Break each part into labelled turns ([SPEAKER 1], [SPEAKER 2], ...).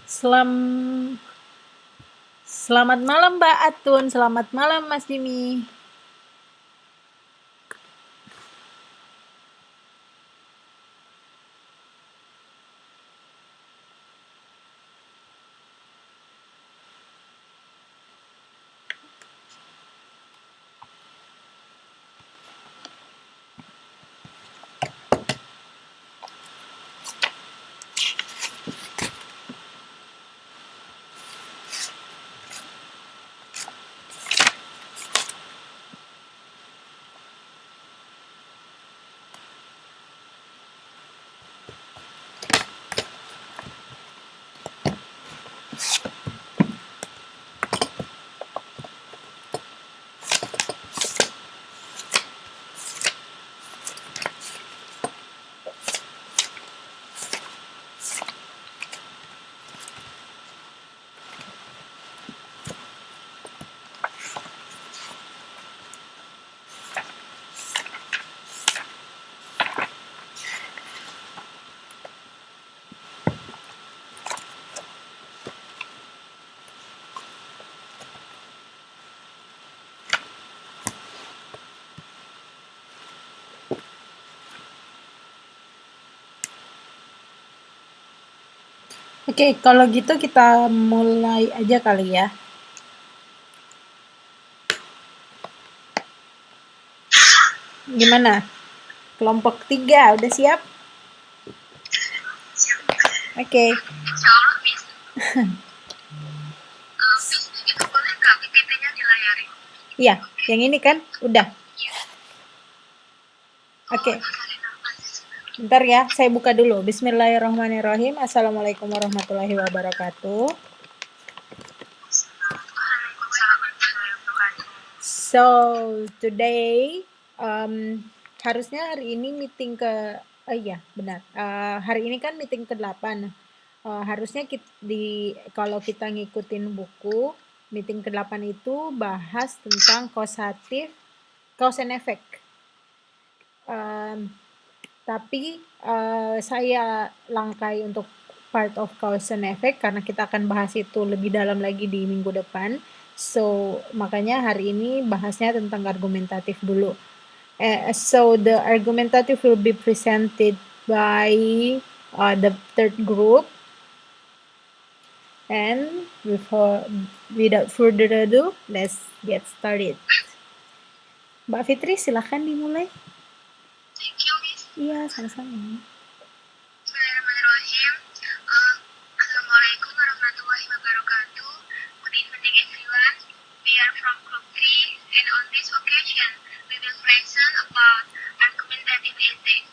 [SPEAKER 1] Selam Selamat malam Mbak Atun, selamat malam Mas Jimmy. Oke, kalau gitu kita mulai aja kali ya. Gimana? Kelompok 3, udah siap? Oke.
[SPEAKER 2] Insya Allah bisa. Itu boleh nggak PPT-nya dilayarin?
[SPEAKER 1] Iya, yang ini kan? Udah.
[SPEAKER 2] Iya.
[SPEAKER 1] Oke. Bentar ya, saya buka dulu. Bismillahirrahmanirrahim. Assalamualaikum warahmatullahi wabarakatuh. So, today, harusnya hari ini meeting ke, iya benar, hari ini kan meeting ke-8. Harusnya kalau kita ngikutin buku, meeting ke-8 itu bahas tentang cause and effect. Tapi saya langkai untuk part of cause and effect karena kita akan bahas itu lebih dalam lagi di minggu depan. So, makanya hari ini bahasnya tentang argumentatif dulu. So, the argumentative will be presented by the third group. And without further ado, let's get started. Mbak Fitri, silahkan dimulai.
[SPEAKER 2] Thank you, Miss.
[SPEAKER 1] Iya, sama-sama.
[SPEAKER 2] Bismillahirrahmanirrahim. Assalamualaikum warahmatullahi wabarakatuh. Good evening, everyone. We are from Group 3, and on this occasion, we will present about argumentative essay.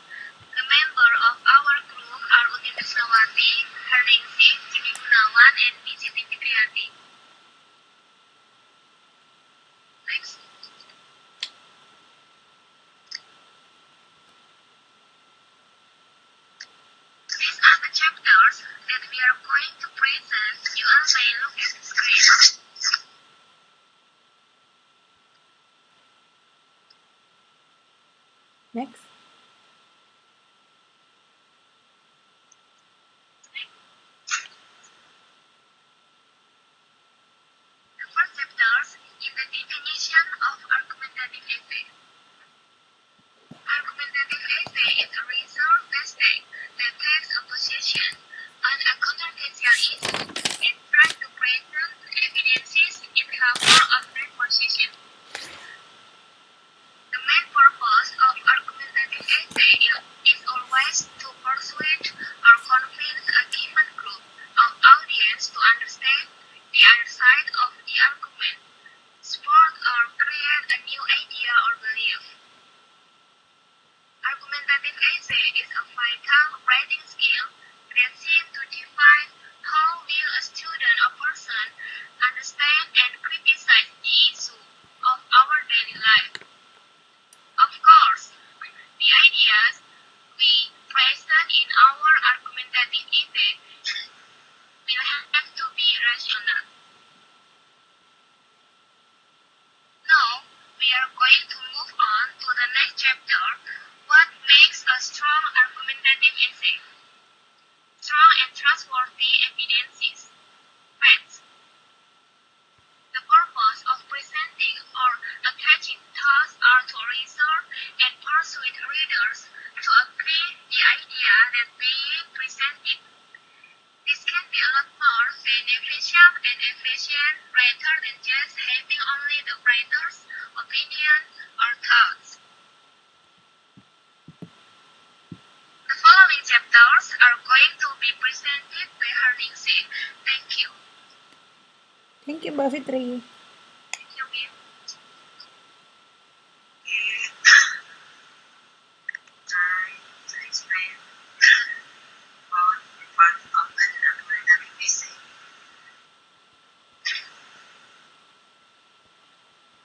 [SPEAKER 2] The member of our group are Udin Krisnawati, Harningsih, Jimmy Gunawan, and B. Siti Fitriati. Next. These are the chapters that we are going to present. You all may look at the screen.
[SPEAKER 1] Next.
[SPEAKER 2] The first chapters in the definition of argumentative essay. Argumentative essay is a research essay that takes a position on a controversial issue and tries to present evidences in favor of that position. The main purpose of argumentative essay is always to persuade or convince a given group of audience to understand the other side of the argument, support or create a new idea or belief. Argumentative essay is a vital writing skill that seems to define how will a student or person understand and criticize the issue of our daily life. Of course, the ideas we present in our argumentative essay will have to be rational. Now, we are going to move on to the next chapter. What makes a strong argumentative essay? Strong and trustworthy evidences. discussion rather than just having only the writer's opinion or thoughts. The following chapters are going to be presented by Harningsi. Thank you.
[SPEAKER 1] Thank you, Mbak Fitri.
[SPEAKER 2] Thank you, Bim. Try to explain about the part of an argumentative essay.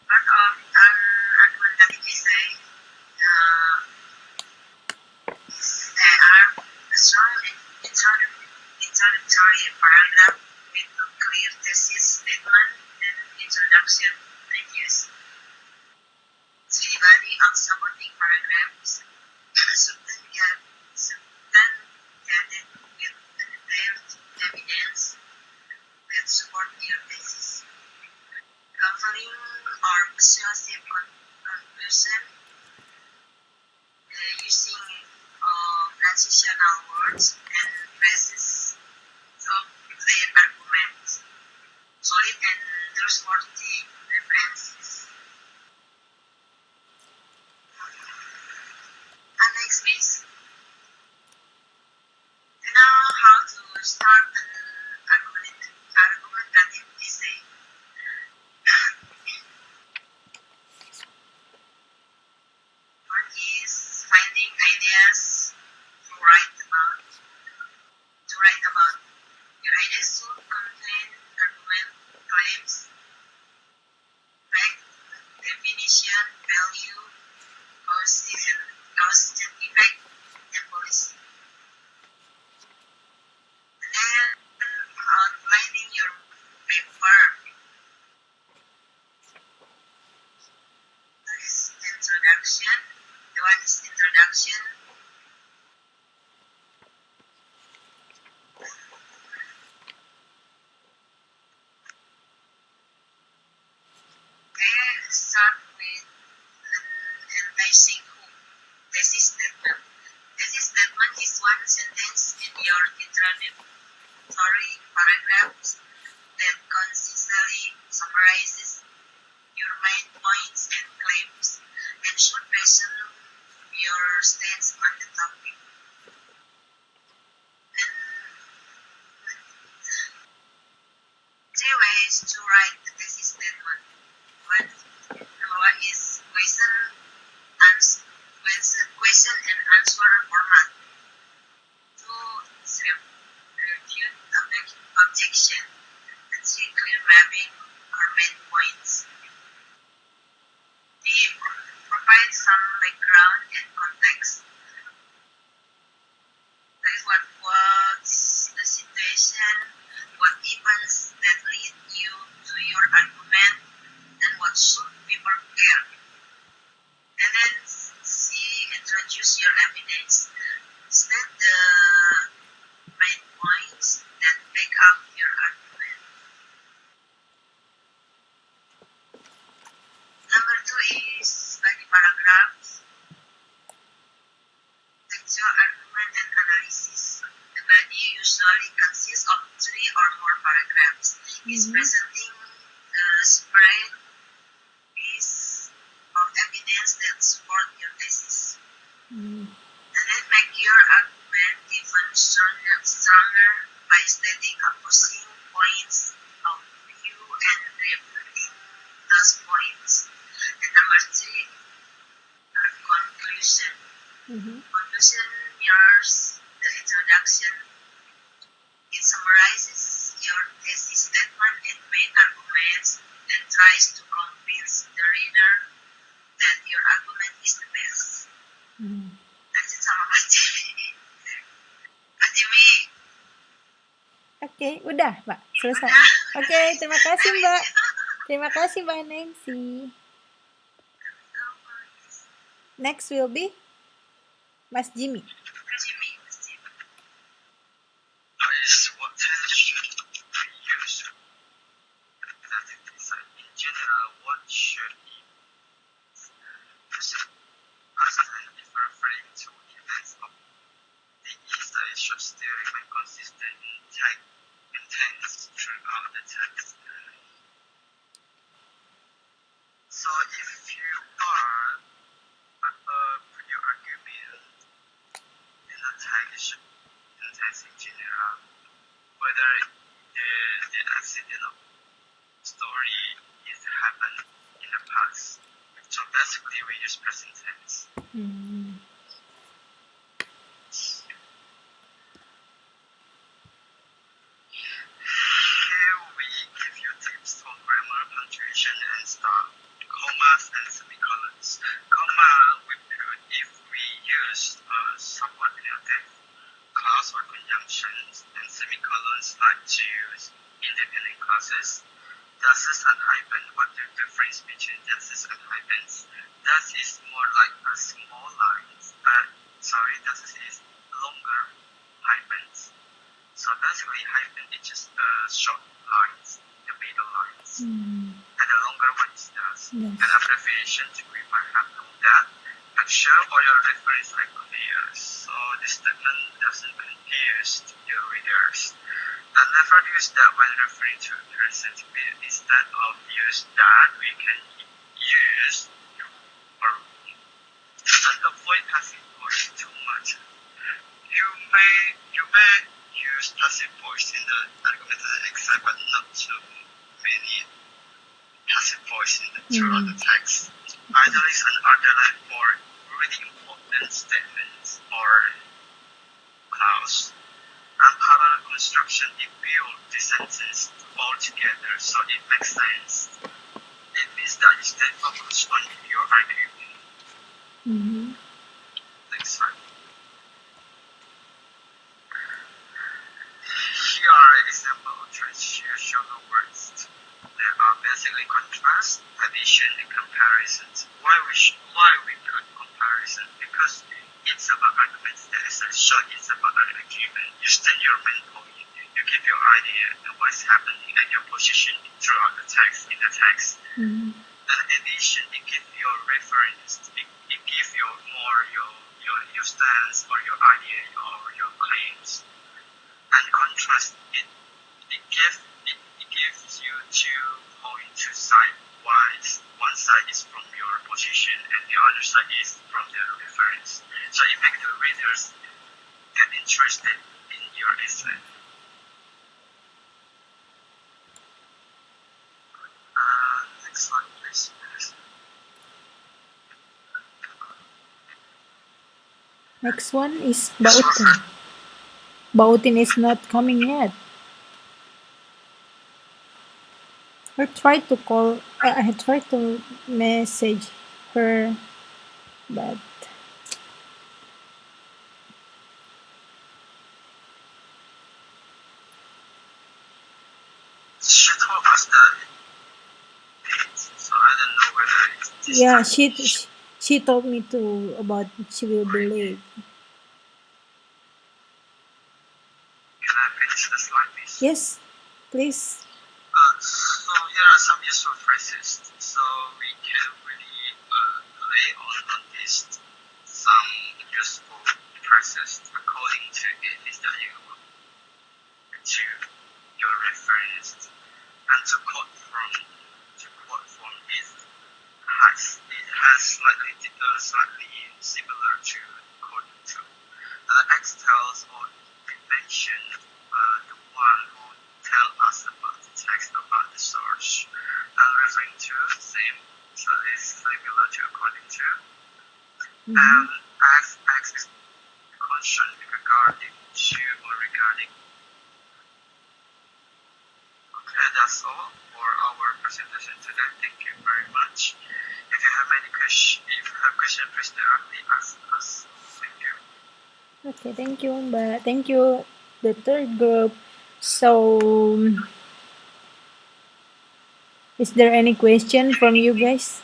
[SPEAKER 2] Part of an argumentative essay there are a strong introductory paragraph with a clear thesis statement and introduction ideas. The body of supporting paragraphs should then be added with detailed evidence that support your thesis. Compelling or persuasive conclusion using transitional words and phrases of their arguments. Solid and trustworthy references. And next, please. You know how to start an argumentative essay. One is finding ideas to write about. Your ideas should contain argument, claims, fact, definition, value, cause and effect, and policy. And then outlining your paper. This introduction. The one is introduction. Okay, start with enticing hook. Thesis statement. Thesis statement is one sentence in your introductory paragraphs that concisely summarizes your main points and claims and should resume your stance on the topic. And three ways to write the thesis statement. Number one is question and answer format. Two is refute objection. And three, clear mapping or main points. Three, provide some background and context. That is what was the situation, what events that lead you to your argument, and what should be prepared. And then C, introduce your evidence. State the main points that back up your argument. Number two is body paragraphs. Textual argument and analysis. The body usually consists of 3 or more paragraphs. Is presenting a spread piece of evidence that support your thesis. And then make your argument even stronger by stating opposing points of view and refuting those points. And number 3, conclusion. Conclusion mirrors the introduction. It summarizes your thesis statement and main arguments and tries to convince the reader that your argument is the best. Lanjut sama Pak Jimmy. Pak Jimmy.
[SPEAKER 1] Oke, udah Mbak, selesai. Oke, terima kasih Mbak. Terima kasih Mbak Nancy. Next will be Mas Jimmy.
[SPEAKER 3] What tense should we use? In general, what should be personally, if referring to events of the essay, should still remain consistent in tense throughout the text. whether the accident story is happened in the past. So basically, we use present tense. Here we give you tips on grammar, punctuation, and style. Commas and semicolons. Comma we put if we use subordinative clause or conjunctions, and semicolons like to use independent clauses. Dashes and hyphen. What the difference between dashes and hyphens? Dash is more like a small lines, dashes is longer hyphens. So basically, hyphen is just the short lines, the middle lines, and the longer one is dash.
[SPEAKER 1] Yes.
[SPEAKER 3] And abbreviations we might have known that. Make sure all your references are clear, so this statement doesn't confuse your readers. And never use that when referring to a person. Instead of use that, we can use or and avoid passive voice too much. You may use passive voice in the argumentative excerpt, but not too many passive voice throughout the text. Idleness and underline for really important statements or clause. And parallel construction, it builds the sentence all together so it makes sense. It means that you stay focused on your argument. Next slide. Here are examples of traditional words. There are basically contrast, addition, and comparisons. Why we put comparison? Because it's about arguments. So it's about an argument. You state your main point. You give your idea and what's happening and your position throughout the text. In the text. And addition, it gives your reference. It gives your stance or your idea or your claims. And contrast, it gives you 2 points, 2 sides. One side is from your position and the other side is from the reference. So it makes the readers get interested in your essay. Next slide, please.
[SPEAKER 1] Next one is Bautin. Bautin is not coming yet. I tried to message her, but
[SPEAKER 3] She told us that so I don't know whether it's this
[SPEAKER 1] yeah,
[SPEAKER 3] time.
[SPEAKER 1] she told me to about she will be late.
[SPEAKER 3] Can I finish the slide, please?
[SPEAKER 1] Yes, please.
[SPEAKER 3] So here are some useful phrases. So we can really lay on this some useful phrases according to it is that you to your reference and to quote from it has slightly similar to according to. The X tells or mention the one who tell us about the text about the source. And referring to same, so it's similar to according to. And X is concerned regarding to or regarding. Okay, that's all for our presentation today. Thank you very much. If you have any questions, please directly ask us. Thank you.
[SPEAKER 1] Okay, thank you, Mbak. Thank you, the third group. So, is there any question from you guys?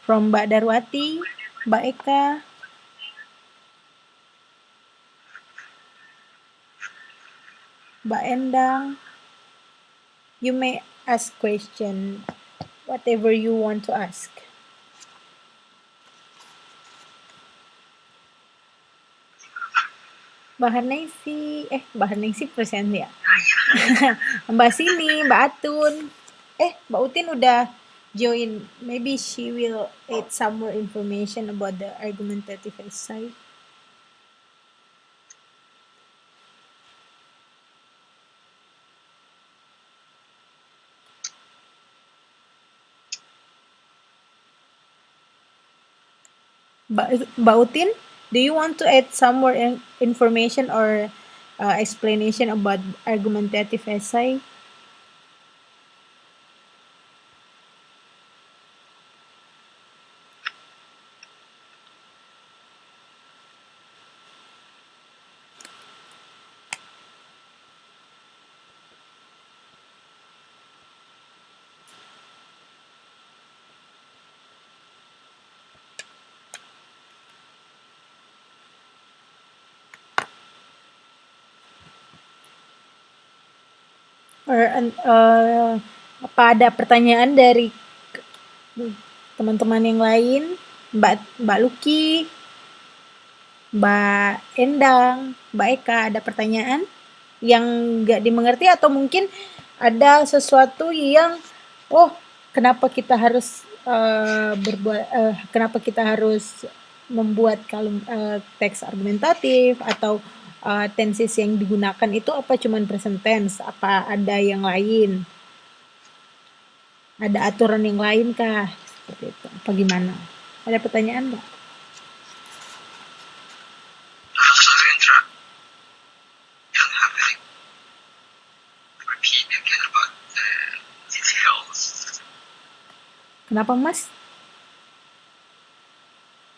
[SPEAKER 1] From Mbak Darwati, Mbak Eka? Mbak Endang? You may ask question, whatever you want to ask. Mbak Harnaisi present ya? Mbak Sini, Mbak Atun. Mbak Utin udah join. Maybe she will add some more information about the argumentative essay. Mbak Utin, do you want to add some more information or explanation about argumentative essay? Or apa ada pertanyaan dari teman-teman yang lain? Mbak Luki, Mbak Endang, Mbak Eka, ada pertanyaan yang nggak dimengerti atau mungkin ada sesuatu yang kenapa kita harus kenapa kita harus membuat teks argumentatif atau tenses yang digunakan itu apa cuman present tense, apa ada yang lain? Ada aturan yang lain kah? Seperti itu. Apa gimana? Ada pertanyaan nggak?
[SPEAKER 3] Sorry, interrupt. Don't have any. Repeat again about the details.
[SPEAKER 1] Kenapa, Mas?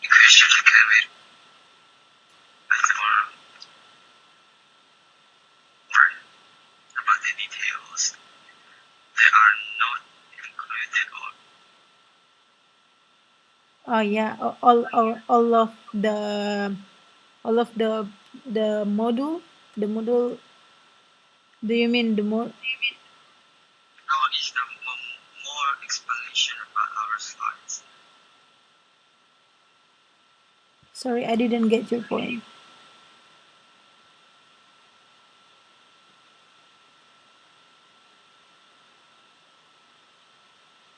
[SPEAKER 3] Question again with more about the details. They are not included or
[SPEAKER 1] Oh yeah, all of the module, do you mean the
[SPEAKER 3] now is the more explanation about our slides.
[SPEAKER 1] Sorry, I didn't get your point.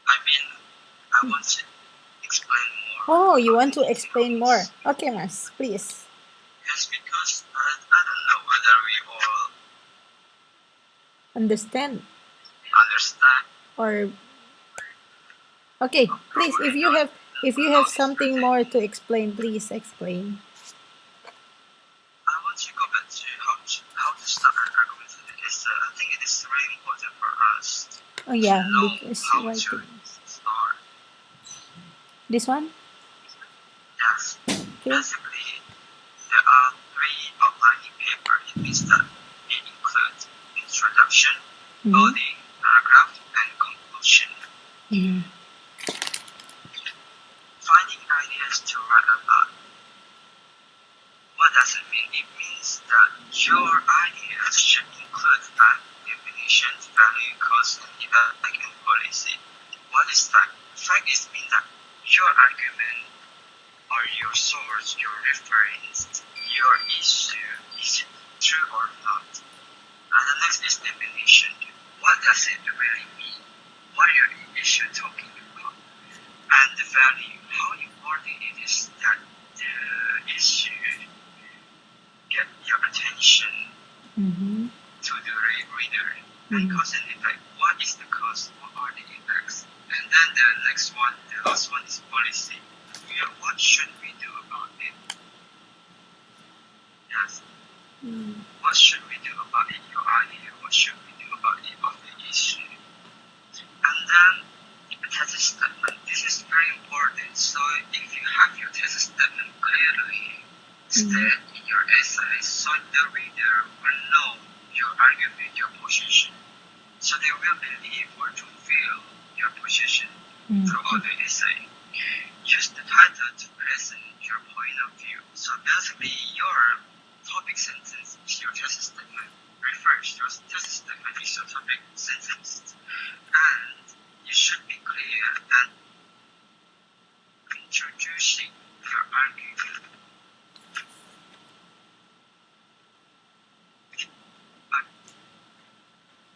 [SPEAKER 3] I mean, I want to explain more.
[SPEAKER 1] Oh, you want to explain more? Okay, Mas, please.
[SPEAKER 3] Yes, because I don't know whether we all
[SPEAKER 1] Understand
[SPEAKER 3] understand.
[SPEAKER 1] or okay, please, if you have something more to explain, please explain.
[SPEAKER 3] I want to go back to how to start an argument in the essay. I think it is really important for us
[SPEAKER 1] Oh yeah,
[SPEAKER 3] to know
[SPEAKER 1] because
[SPEAKER 3] how to
[SPEAKER 1] writing.
[SPEAKER 3] start.
[SPEAKER 1] This one?
[SPEAKER 3] Yes.
[SPEAKER 1] Okay.
[SPEAKER 3] Basically, there are 3 outlining paper. It means that it includes introduction, body, paragraph, and conclusion. Finding ideas to write about. What does it mean? It means that your ideas should include fact, definitions, value, cause, and effect, and policy. What is fact? Fact is mean that your argument or your source, your reference, your issue is it true or not. And the next is definition. What does it really mean? What are your issue talking about? And the value, how important it is that the issue get your attention to the reader. And cause and effect, what is the cause, what are the effects? And then the next one, the last one is policy. What should we do about it? Yes. What should we do about it, your idea? What should we do about it, of the issue? And then thesis statement. This is very important. So if you have your thesis statement clearly stated in your essay, so the reader will know your argument, your position. So they will believe or to feel your position throughout the essay. Use the title to present your point of view. So basically, your topic sentence is your thesis statement. Refers your thesis statement is your topic sentence, and you should be clear and introducing your argument.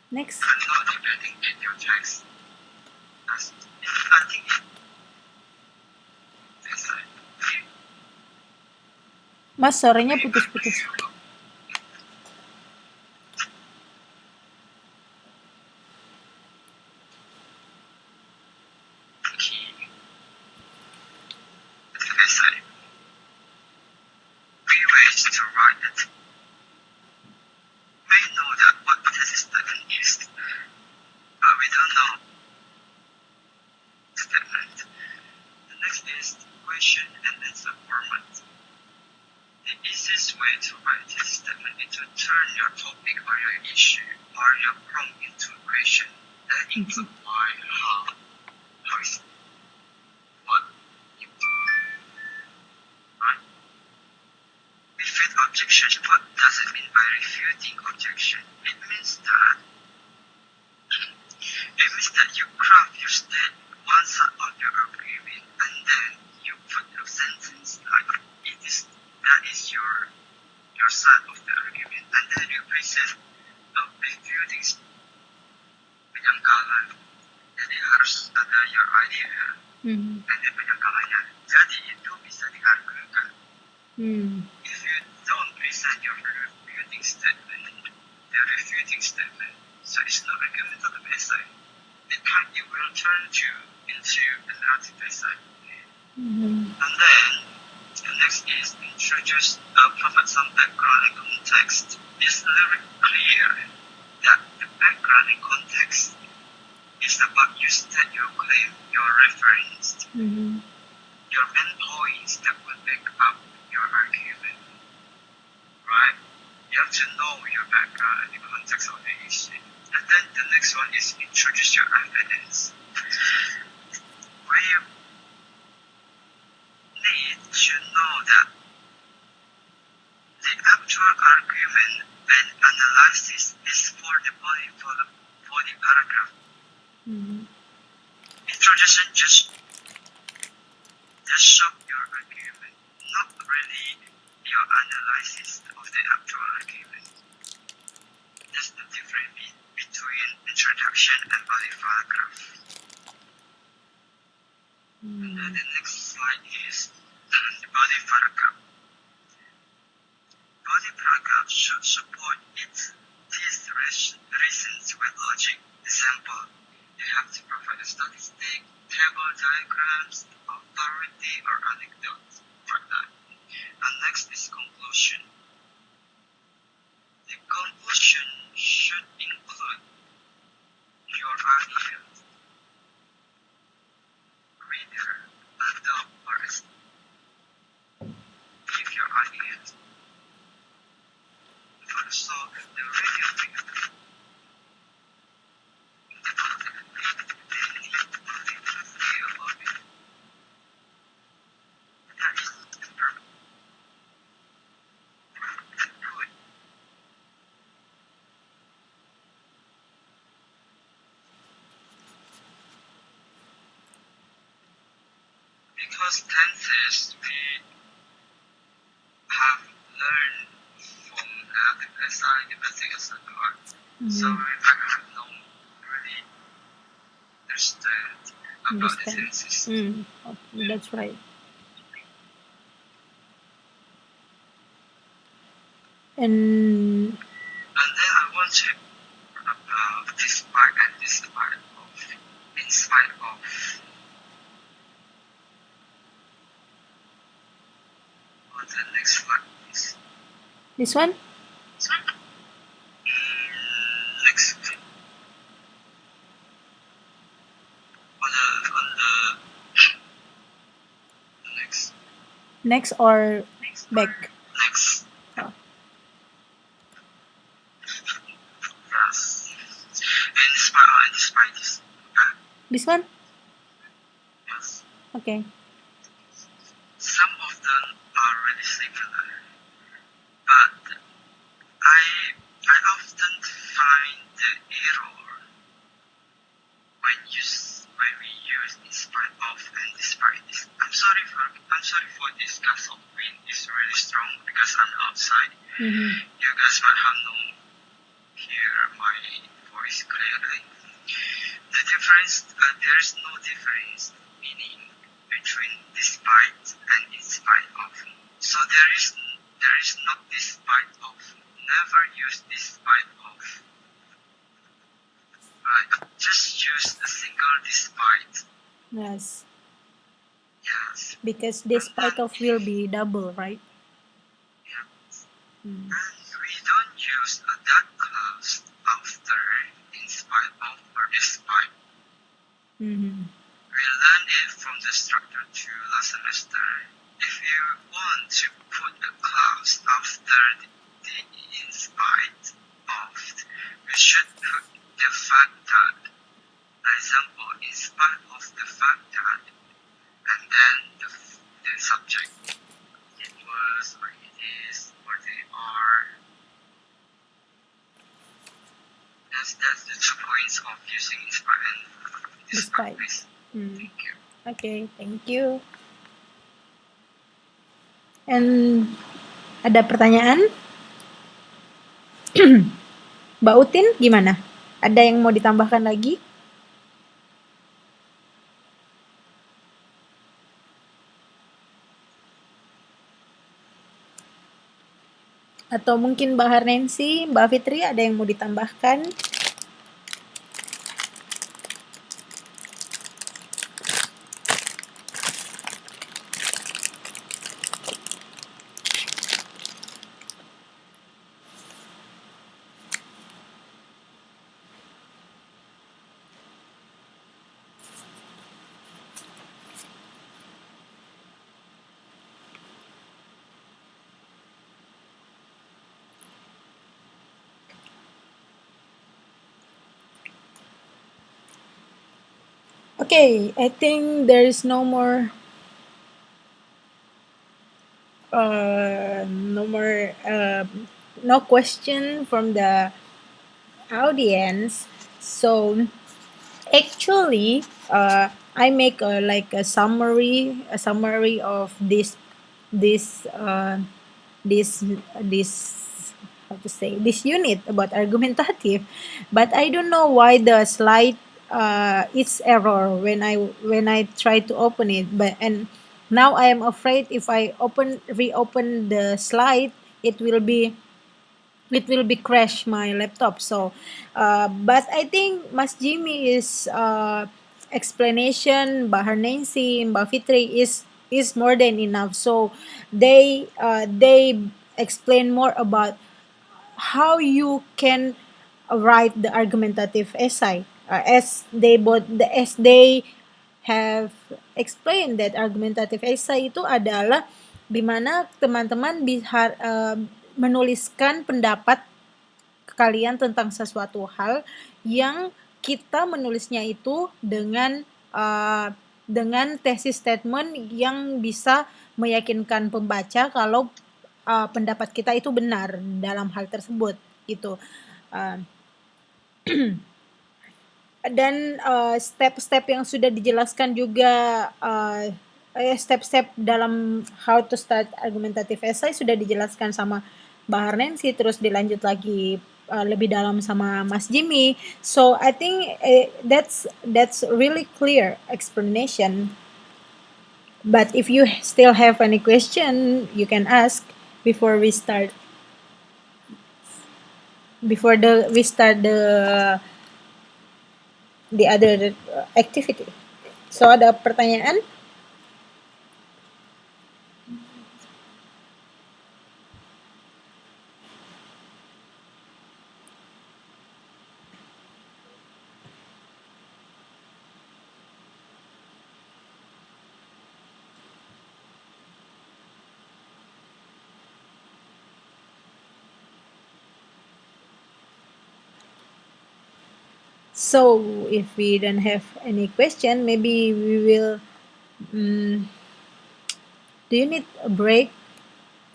[SPEAKER 1] Next.
[SPEAKER 3] But not depending in your text. I think
[SPEAKER 1] Mas, suaranya putus-putus.
[SPEAKER 3] is to write it. We know that what thesis statement is, but we don't know statement. The next is question and answer format. The easiest way to write a thesis statement is to turn your topic or your issue or your prompt into a question. That includes why, how is what, right? Refute objection. What does it mean by refuting objection? It means that you craft your state one side of your argument and then you put a sentence like that is your side of the argument, and then you present a refuting penyangkalan. Jadi harus ada your idea and then penyangkalannya. Jadi itu bisa diargukan. If you don't present your refuting statement, so it's not argumentative essay. It will turn you into a narrative essay. And then the next is provide some background and context. It's very clear that the background and context is about you state your claim, your reference, your main points that will back up your argument, right? You have to know your background and the context of the issue. And then the next one is introduce your evidence. We need to know that the actual argument and analysis is for the body paragraph. Introduction just show your argument, not really your analysis of the actual argument. That's the difference between introduction and body paragraph. And then the next slide is the body paragraph. Body paragraph should support these reasons with logic. Example, you have to provide a statistic, table diagrams, authority, or anecdotes for that. And next is conclusion. The conclusion should include your argument, reader, adopt, or give your argument. So the review because tenses we have learned from the SI, the basic SI part. So we might have not really understand about the tenses.
[SPEAKER 1] That's right. And
[SPEAKER 3] then I want to about this part and this part of in spite of. On the next slide, please.
[SPEAKER 1] this one?
[SPEAKER 3] Next. On the next.
[SPEAKER 1] Next or back?
[SPEAKER 3] Next.
[SPEAKER 1] Oh.
[SPEAKER 3] Yes. And despite this.
[SPEAKER 1] This one?
[SPEAKER 3] Yes.
[SPEAKER 1] Okay.
[SPEAKER 3] Some of them are really similar, but I often find the error when we use in spite of and despite this. I'm sorry for this gust of wind. It's really strong because I'm outside. You guys might have no hear my voice clearly. The difference, there is no difference meaning between despite and in spite of. So there is not despite of. Never use despite of. Right. Just use a single despite.
[SPEAKER 1] Yes.
[SPEAKER 3] Yes.
[SPEAKER 1] Because despite of will be double, right?
[SPEAKER 3] Yes.
[SPEAKER 1] Hmm.
[SPEAKER 3] And we don't use that clause after in spite of or despite.
[SPEAKER 1] Mhm.
[SPEAKER 3] We learned it from the structure 2 last semester. If you want to put a clause after the in spite of, we should put the fact that. For example, in spite of the fact that, and then the subject. It was, or it is, or they are. That's the 2 points of using in spite and despite.
[SPEAKER 1] Despite. Hmm.
[SPEAKER 3] Thank you.
[SPEAKER 1] Okay, thank you. And ada pertanyaan? Mbak Utin gimana? Ada yang mau ditambahkan lagi? Atau mungkin Mbak Harnensi, Mbak Fitri ada yang mau ditambahkan? Okay, I think there is no more no question from the audience. So actually, I make like a summary of this this how to say this unit about argumentative, but I don't know why the slide it's error when I try to open it, but and now I am afraid if I reopen the slide, it will be crash my laptop. So but I think Mas Jimmy is explanation, Mbak Nancy, Mbak Fitri is more than enough. So they explain more about how you can write the argumentative essay, as they have explained that argumentative essay itu adalah di mana teman-teman bisa menuliskan pendapat kalian tentang sesuatu hal yang kita menulisnya itu dengan thesis statement yang bisa meyakinkan pembaca kalau pendapat kita itu benar dalam hal tersebut gitu. Dan step-step yang sudah dijelaskan juga step-step dalam how to start argumentative essay sudah dijelaskan sama Mbak Harnensi, terus dilanjut lagi lebih dalam sama Mas Jimmy. So I think that's really clear explanation. But if you still have any question, you can ask before we start. Before we start the other activity. So ada pertanyaan? So if we don't have any question, maybe we will. Do you need a break?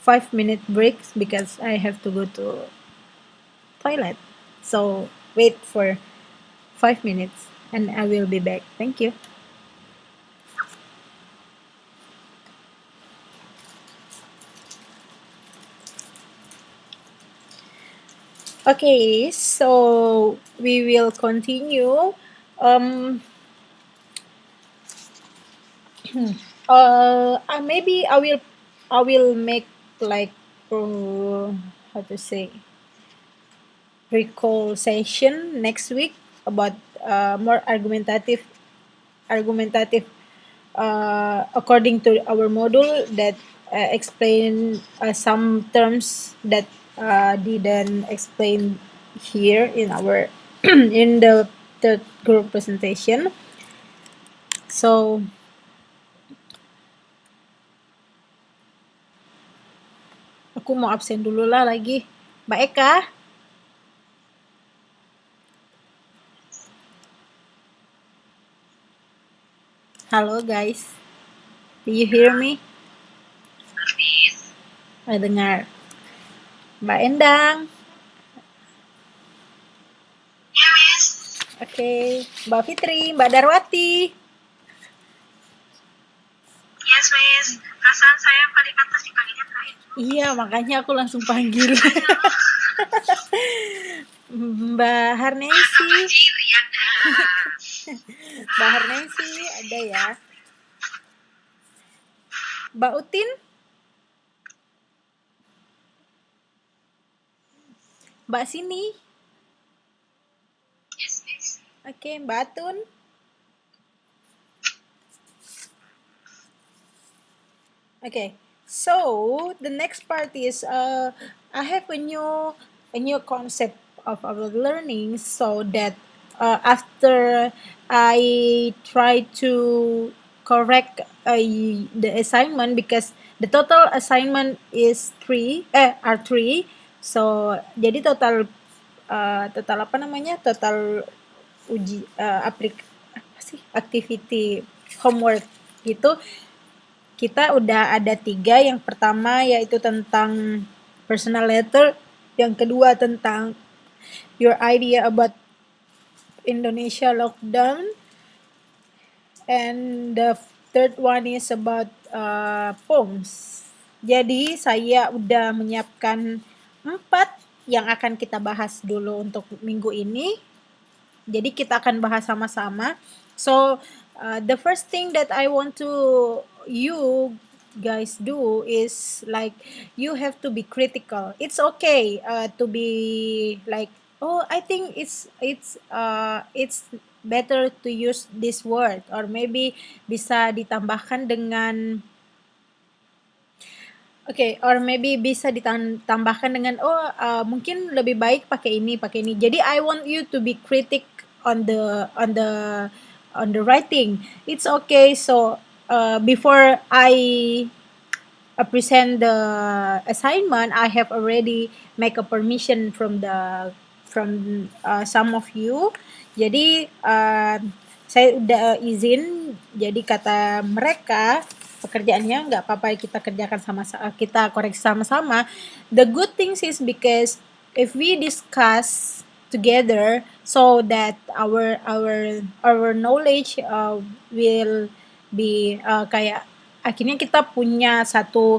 [SPEAKER 1] 5-minute breaks because I have to go to toilet. So wait for 5 minutes and I will be back. Thank you. Okay, so we will continue. Maybe I will make like how to say recall session next week about more argumentative according to our module that explain some terms that didn't explain here in our in the third group presentation. So aku mau absen dulu lah lagi. Mbak Eka. Halo guys. Do you hear me?
[SPEAKER 2] Miss.
[SPEAKER 1] Dengar. Mbak Endang.
[SPEAKER 2] Ya, Miss.
[SPEAKER 1] Oke. Mbak Fitri, Mbak Darwati.
[SPEAKER 2] Yes, Miss. Perasaan saya yang paling atas dipanggilnya terakhir.
[SPEAKER 1] Iya, makanya aku langsung panggil. Mbak Harnesi.
[SPEAKER 2] Ciri ada.
[SPEAKER 1] Mbak Harnesi ada ya. Mbak Utin. Mbak Sini.
[SPEAKER 2] Yes, Miss.
[SPEAKER 1] Oke, Mbak Atun. Okay, so the next part is I have a new concept of our learning, so that after I try to correct the assignment, because the total assignment is are three, so jadi total apa namanya, total uji apa sih, activity homework gitu. Kita udah ada 3. Yang pertama yaitu tentang personal letter, yang kedua tentang your idea about Indonesia lockdown, and the third one is about poems. Jadi saya udah menyiapkan 4 yang akan kita bahas dulu untuk minggu ini. Jadi kita akan bahas sama-sama. So the first thing that I want to you guys do is like you have to be critical. It's okay to be like, oh, I think it's better to use this word, or maybe bisa ditambahkan dengan or maybe bisa ditambahkan dengan mungkin lebih baik pakai ini. Jadi I want you to be critic on the writing. It's okay. So before I present the assignment, I have already make a permission from some of you. Jadi saya udah izin. Jadi kata mereka, pekerjaannya nggak apa-apa kita kerjakan kita koreksi sama-sama. The good things is because if we discuss together, so that our knowledge will be kayak akhirnya kita punya satu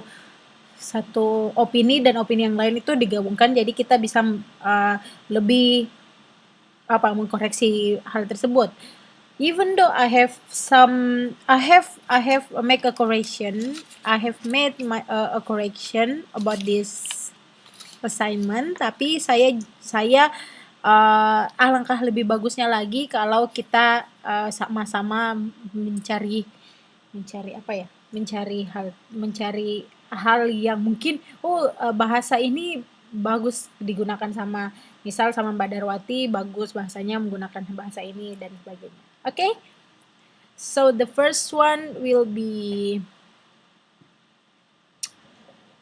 [SPEAKER 1] opini, dan opini yang lain itu digabungkan, jadi kita bisa lebih mengkoreksi hal tersebut. Even though I have make a correction, I have made a correction about this assignment, tapi saya alangkah lebih bagusnya lagi kalau kita sama-sama mencari hal yang mungkin bahasa ini bagus digunakan sama Mbak Darwati, bagus bahasanya menggunakan bahasa ini dan sebagainya. Okay? So the first one will be,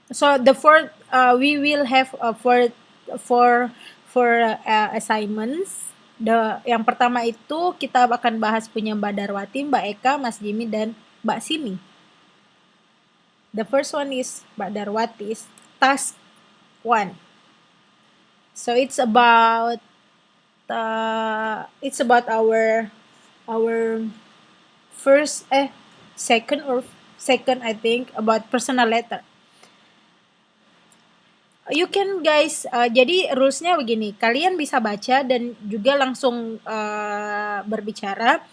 [SPEAKER 1] so the fourth we will have four assignments. Yang pertama itu kita akan bahas punya Mbak Darwati, Mbak Eka, Mas Jimmy, dan Mbak Sini. The first one is Mbak Darwati's task 1. So it's about our second I think, about personal letter. You can guys, jadi rulesnya begini, kalian bisa baca dan juga langsung berbicara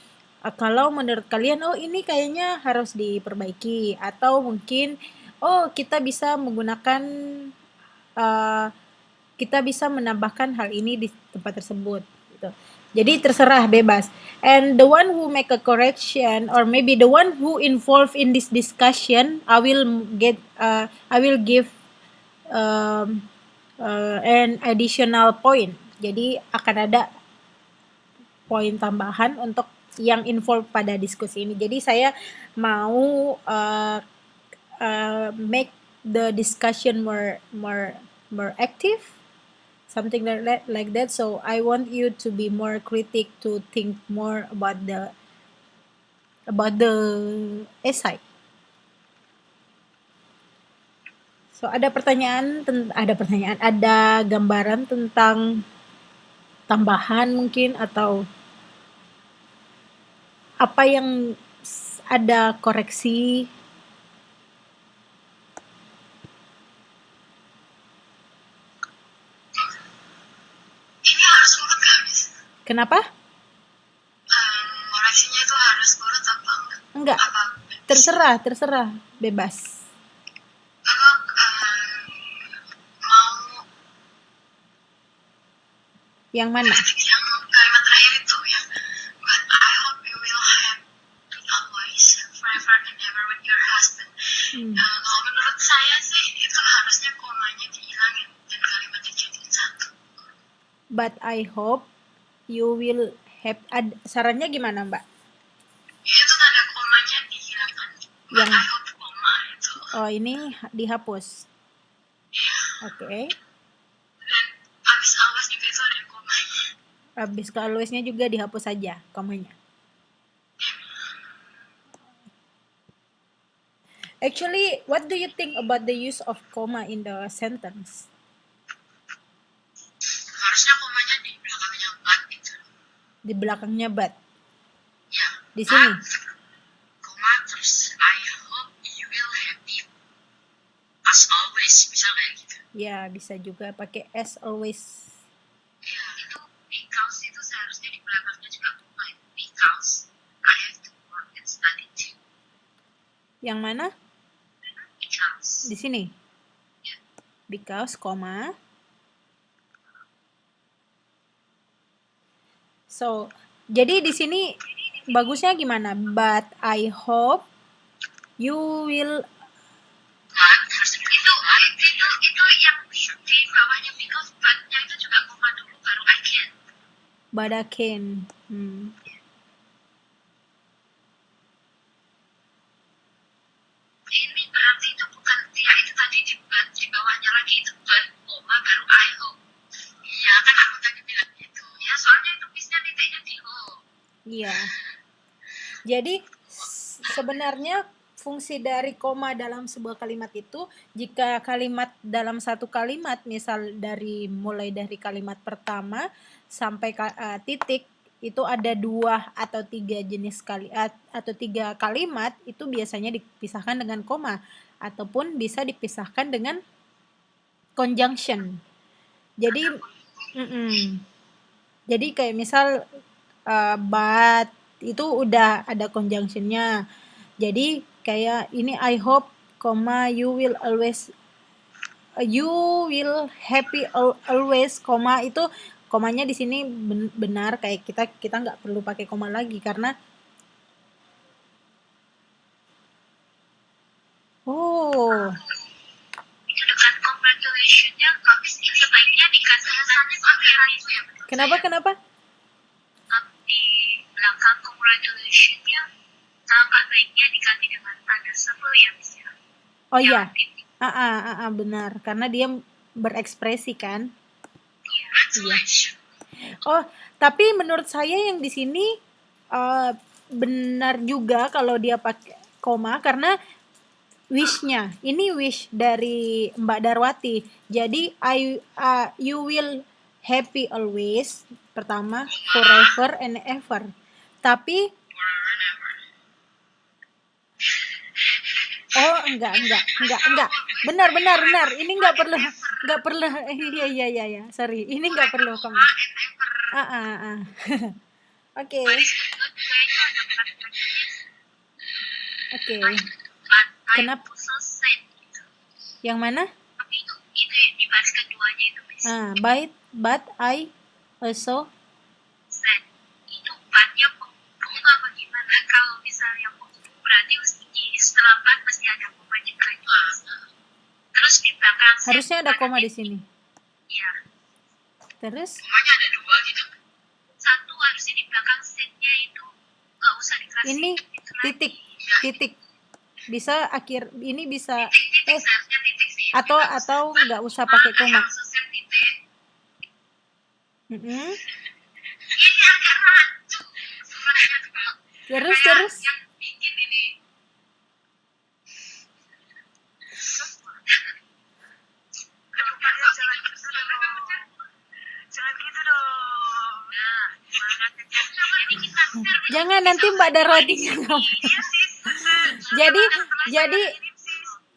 [SPEAKER 1] kalau menurut kalian ini kayaknya harus diperbaiki, atau mungkin kita bisa menggunakan kita bisa menambahkan hal ini di tempat tersebut. gitu. Jadi terserah, bebas. And the one who make a correction or maybe the one who involved in this discussion, I will give an additional point. Jadi akan ada poin tambahan untuk yang involved pada diskusi ini. Jadi saya mau make the discussion more active, something like that. So I want you to be more critic, to think more about the essay. So ada gambaran tentang tambahan mungkin, atau apa yang ada koreksi.
[SPEAKER 2] Ini harus urut nggak, Miss?
[SPEAKER 1] Kenapa?
[SPEAKER 2] Koreksinya itu harus urut apa enggak?
[SPEAKER 1] Enggak,
[SPEAKER 2] Apa?
[SPEAKER 1] terserah, bebas.
[SPEAKER 2] Kalau mau
[SPEAKER 1] Yang mana?
[SPEAKER 2] kritik yang kalimat terakhir itu yang but I hope you will have always forever and ever with your husband. Kalau menurut saya sih itu harusnya komanya dihilangin dan kalimatnya dijadiin satu.
[SPEAKER 1] But I hope you will have. Sarannya gimana, Mbak?
[SPEAKER 2] Itu tanda komanya dihilangkan. But
[SPEAKER 1] Yang
[SPEAKER 2] I hope koma itu.
[SPEAKER 1] Oh, ini dihapus.
[SPEAKER 2] Iya.
[SPEAKER 1] Oke.
[SPEAKER 2] Dan abis always juga itu ada komanya.
[SPEAKER 1] Habis ke always-nya juga dihapus saja komanya. Actually, what do you think about the use of comma in the sentence?
[SPEAKER 2] Harusnya komanya di belakangnya but gitu.
[SPEAKER 1] Di belakangnya but.
[SPEAKER 2] Ya.
[SPEAKER 1] Di sini.
[SPEAKER 2] Koma terus I hope you will happy as always, misal kayak gitu.
[SPEAKER 1] Ya, bisa juga pakai as always.
[SPEAKER 2] Ya, itu because itu seharusnya di belakangnya juga koma. Because I have to work and study too.
[SPEAKER 1] Yang mana?
[SPEAKER 2] Because.
[SPEAKER 1] Di sini.
[SPEAKER 2] Ya.
[SPEAKER 1] Because, koma. So, jadi di sini bagusnya gimana? But I hope you will.
[SPEAKER 2] Itu yang di bawahnya because but-nya itu juga koma dulu baru I can.
[SPEAKER 1] But I can.
[SPEAKER 2] Ini berarti itu bukan ya itu tadi di bawahnya lagi itu but koma baru I hope. Iya kan aku tadi bilang gitu. Ya soalnya itu bisnya titiknya di hope.
[SPEAKER 1] Iya. Jadi sebenarnya fungsi dari koma dalam sebuah kalimat itu, jika kalimat dalam satu kalimat, misal mulai dari kalimat pertama sampai titik, itu ada 2 atau 3 jenis atau 3 kalimat, itu biasanya dipisahkan dengan koma ataupun bisa dipisahkan dengan conjunction. Jadi jadi kayak misal but itu udah ada conjunctionnya. Jadi kayak ini I hope, you will happy always, itu komanya di sini benar, kayak kita nggak perlu pakai koma lagi karena
[SPEAKER 2] itu dekat congratulationnya habis itu sebaiknya dikasih kesannya akhiran itu ya.
[SPEAKER 1] Kenapa?
[SPEAKER 2] Di belakang congratulationnya tampak baiknya diganti dengan tanda seru ya misalnya.
[SPEAKER 1] Oh iya. Benar, karena dia berekspresi kan. Iya. Oh, tapi menurut saya yang di sini benar juga kalau dia pakai koma karena wish-nya. Ini wish dari Mbak Darwati. Jadi you will happy always, pertama forever and ever. Tapi enggak. Benar. Ini enggak perlu. Iya. Sorry, ini enggak perlu koma. Oke. Kenapa? Yang mana?
[SPEAKER 2] Itu yang di baris keduanya itu, Miss.
[SPEAKER 1] But I also Harusnya ada koma di sini.
[SPEAKER 2] Iya.
[SPEAKER 1] Terus
[SPEAKER 3] Komanya ada 2 gitu.
[SPEAKER 2] Satu harusnya di belakang setnya itu nggak usah dikasih
[SPEAKER 1] ini
[SPEAKER 2] itu lagi.
[SPEAKER 1] titik, titik. Bisa akhir ini bisa
[SPEAKER 2] Titik seharusnya titik sih.
[SPEAKER 1] atau nggak usah pakai koma.
[SPEAKER 2] Khususnya titik.
[SPEAKER 1] Mm-mm.
[SPEAKER 2] Ini agak rancu. Suratnya tuh kalau
[SPEAKER 1] Terus
[SPEAKER 2] yang bikin ini. Aduh, kalian jangan gitu dong. Jangan gitu dong. Nah, jadi kita
[SPEAKER 1] jangan nanti Mbak Darwatinya ngomong.
[SPEAKER 2] iya sih.
[SPEAKER 1] Jadi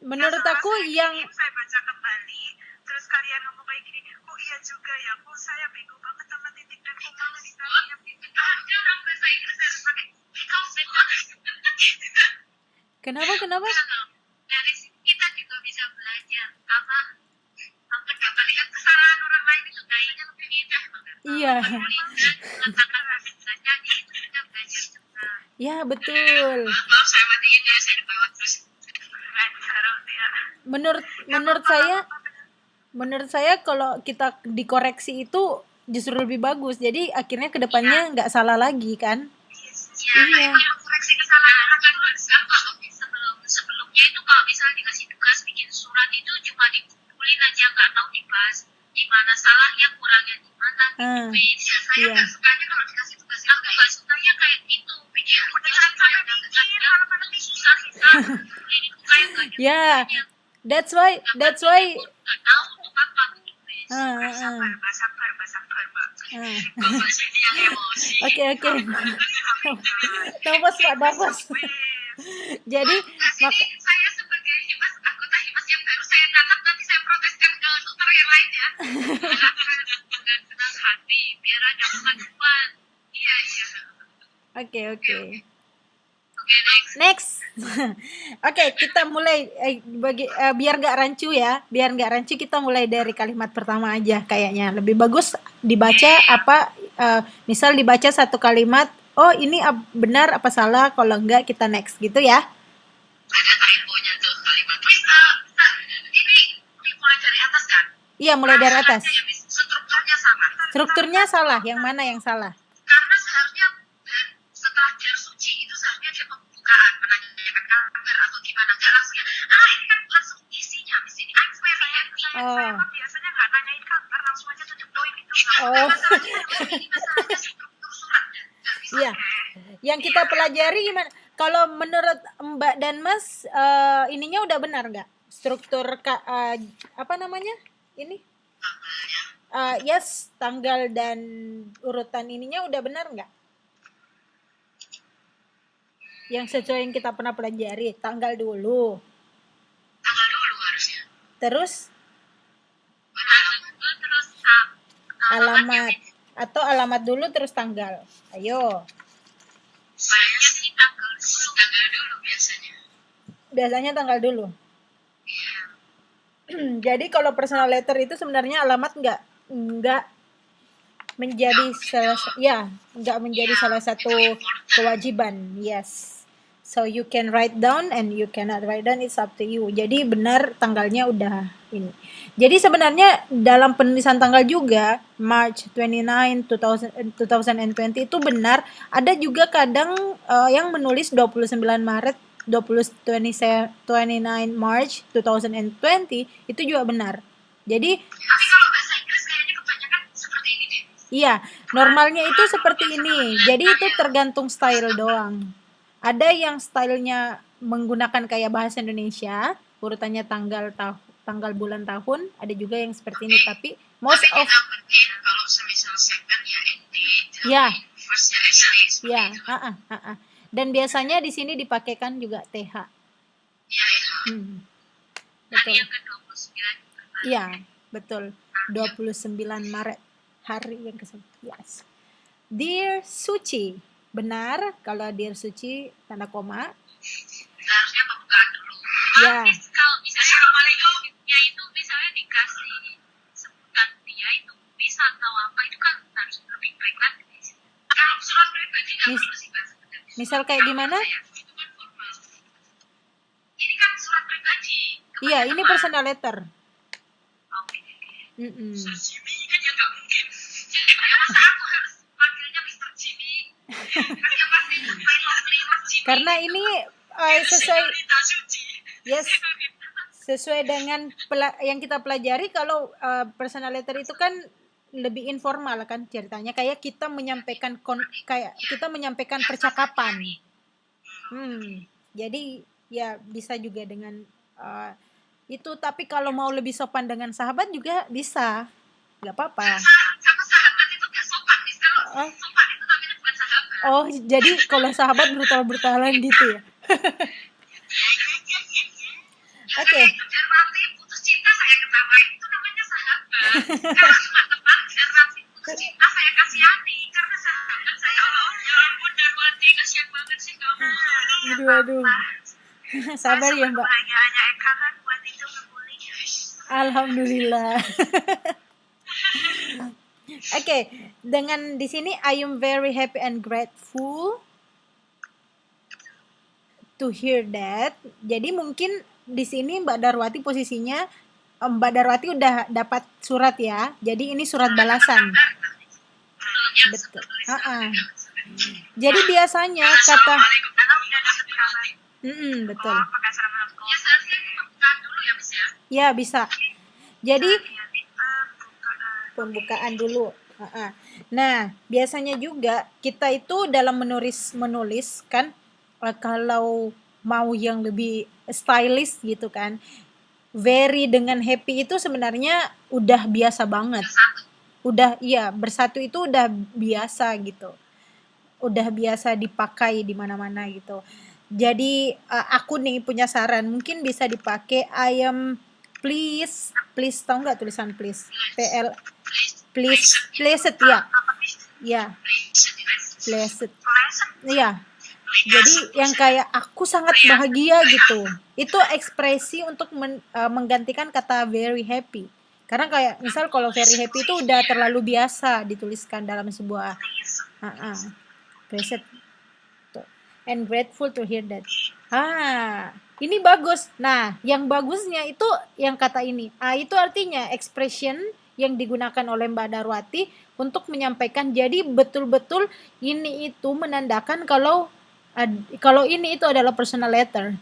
[SPEAKER 1] menurut aku yang
[SPEAKER 2] saya baca kembali, terus kalian ngomong kayak gini, oh iya juga ya, oh saya bego banget sama titik dan koma di dalamnya. Dia orang bahasa Inggris harus pakai because
[SPEAKER 1] kenapa?
[SPEAKER 2] dari sini kita juga bisa belajar apa mendapatkan kesalahan orang lain itu kayaknya lebih mudah banget.
[SPEAKER 1] Iya.
[SPEAKER 2] Meletakkan rasanya itu kita belajar juga.
[SPEAKER 1] Ya, betul.
[SPEAKER 2] Maaf saya matiin ya, saya dibawa terus.
[SPEAKER 1] Menurut saya kalau kita dikoreksi itu justru lebih bagus. Jadi akhirnya kedepannya nggak salah lagi kan?
[SPEAKER 2] Iya. Kalau koreksi kesalahan orang kan sebelumnya itu kalau misalnya dikasih tugas bikin surat itu cuma dikumpulin aja nggak tahu dibahas di mana salahnya kurangnya di mana gitu. Saya nggak sukanya kalau dikasih tugas itu nggak sukanya kayak gitu bikin udah sampai bikin kalau pada susah kumpulin itu kayak nggak ada.
[SPEAKER 1] Yeah, that's why.
[SPEAKER 2] Nggak tahu untuk apa gitu.
[SPEAKER 1] Sabar.
[SPEAKER 2] Jadi yang emosi.
[SPEAKER 1] Oke. Nafas Pak, nafas. Jadi
[SPEAKER 2] saya sebagai himas anggota himas yang baru saya tangkap nanti saya proteskan ke dokter yang lain ya. Dengan senang hati biar ada kemajuan. Iya.
[SPEAKER 1] Oke.
[SPEAKER 2] Oke, next.
[SPEAKER 1] Oke, kita mulai biar nggak rancu ya. Biar nggak rancu kita mulai dari kalimat pertama aja kayaknya. Lebih bagus dibaca misal dibaca satu kalimat. Oh, ini benar apa salah? Kalau enggak kita next gitu ya.
[SPEAKER 2] Ada typo-nya tuh kalimat. Ini mulai dari atas kan?
[SPEAKER 1] Iya, mulai dari atas.
[SPEAKER 2] Strukturnya sama.
[SPEAKER 1] Strukturnya salah. Yang mana yang salah?
[SPEAKER 2] Karena seharusnya setelah dia suci itu seharusnya dia pembukaan menanyakan kabar atau gimana, nggak langsung ya. Ini kan langsung isinya di sini. I'm very happy. Saya biasanya nggak nanyain kabar, langsung aja tunjuk poin itu. Ini masalahnya struktur suratnya.
[SPEAKER 1] Iya. Yang kita pelajari gimana? Kalau menurut Mbak dan Mas ininya udah benar nggak? Struktur apa namanya? Ini? Yes, tanggal dan urutan ininya udah benar nggak? Yang sesuai yang kita pernah pelajari, tanggal dulu.
[SPEAKER 2] Tanggal dulu harusnya.
[SPEAKER 1] Terus
[SPEAKER 2] alamat.
[SPEAKER 1] Atau alamat dulu terus tanggal. Ayo.
[SPEAKER 2] Saya sih tanggal dulu biasanya.
[SPEAKER 1] Biasanya tanggal dulu.
[SPEAKER 2] Iya.
[SPEAKER 1] Jadi kalau personal letter itu sebenarnya alamat nggak menjadi salah satu kewajiban. Yes. So you can write down and you cannot write down, it's up to you. Jadi benar tanggalnya udah ini. Jadi sebenarnya dalam penulisan tanggal juga March 29 2020 itu benar. Ada juga kadang yang menulis 29 Maret 29 March 2020 itu juga benar. Jadi
[SPEAKER 2] tapi kalau bahasa Inggris kayaknya kebanyakan seperti ini deh.
[SPEAKER 1] Iya, normalnya itu seperti ini. Jadi itu tergantung style doang. Ada yang stylenya menggunakan kayak bahasa Indonesia, urutannya tanggal bulan tahun. Ada juga yang seperti ini, tapi most of
[SPEAKER 2] kalau semisal second ya ND,
[SPEAKER 1] ya,
[SPEAKER 2] first ya SD.
[SPEAKER 1] ya, Dan biasanya di sini dipakaikan juga TH.
[SPEAKER 2] Iya.
[SPEAKER 1] Betul.
[SPEAKER 2] Yang ke-29.
[SPEAKER 1] Iya, betul. 29 Maret, hari yang ke-9. Yes. Dear Suci, benar kalau Dear Suci tanda koma.
[SPEAKER 2] Harusnya pembukaan dulu.
[SPEAKER 1] Ya.
[SPEAKER 2] Kalau misalnya Assalamualaikumnya itu misalnya dikasih sebutan dia itu bisa atau apa itu kan harus lebih baik lagi. Kalau surat pribadi nggak perlu sih bahasa.
[SPEAKER 1] Misal kayak gimana?
[SPEAKER 2] Itu kan formal. Ini kan surat pribadi.
[SPEAKER 1] Iya, ini personal letter. Mm-mm.
[SPEAKER 2] Mr. Jimmy kan ya nggak mungkin. Ya masa aku harus panggilnya Mr. Jimmy? Kan dia pasti my lovely Mas Jimmy.
[SPEAKER 1] Karena ini sesuai
[SPEAKER 2] Senorita Suci.
[SPEAKER 1] yes sesuai dengan yang kita pelajari, kalau personal letter itu kan lebih informal kan ceritanya, kayak kita menyampaikan kayak kita menyampaikan percakapan. Jadi ya bisa juga dengan itu, tapi kalau mau lebih sopan dengan sahabat juga bisa, nggak apa-apa.
[SPEAKER 2] Sama sahabat itu nggak sopan nih. Kalau sopan itu namanya bukan sahabat.
[SPEAKER 1] Oh, jadi kalau sahabat brutal-brutalan gitu ya? Oke.
[SPEAKER 2] Derwati putus cinta saya ketawain itu namanya sahabat. Kalau cuma teman, Derwati putus cinta saya kasihani karena sahabat saya. Ya ampun Derwati, kasihan banget sih kamu.
[SPEAKER 1] Aduh. Sabar ya Mbak.
[SPEAKER 2] Kebahagiaannya Eka kan buat itu ngebully.
[SPEAKER 1] Alhamdulillah. Oke, dengan di sini I am very happy and grateful to hear that. Jadi mungkin di sini Mbak Darwati posisinya, Mbak Darwati udah dapat surat ya. Jadi ini surat balasan. Betul. Jadi biasanya kata betul. Ya bisa. Jadi pembukaan dulu. Nah, biasanya juga kita itu dalam menulis kan, kalau mau yang lebih stylish gitu kan, very dengan happy itu sebenarnya udah biasa banget. Udah bersatu itu udah biasa gitu. Udah biasa dipakai di mana-mana gitu. Jadi aku nih punya saran, mungkin bisa dipakai I am please tahu nggak tulisan please? Pleased ya. Ya. Pleased. Iya. Jadi yang kayak aku sangat bahagia gitu. Itu ekspresi untuk menggantikan kata very happy. Karena kayak misal kalau very happy itu udah terlalu biasa dituliskan dalam sebuah pleased and grateful to hear that. Ini bagus. Nah, yang bagusnya itu yang kata ini. Itu artinya expression yang digunakan oleh Mbak Darwati untuk menyampaikan. Jadi betul-betul ini itu menandakan kalau ini itu adalah personal letter.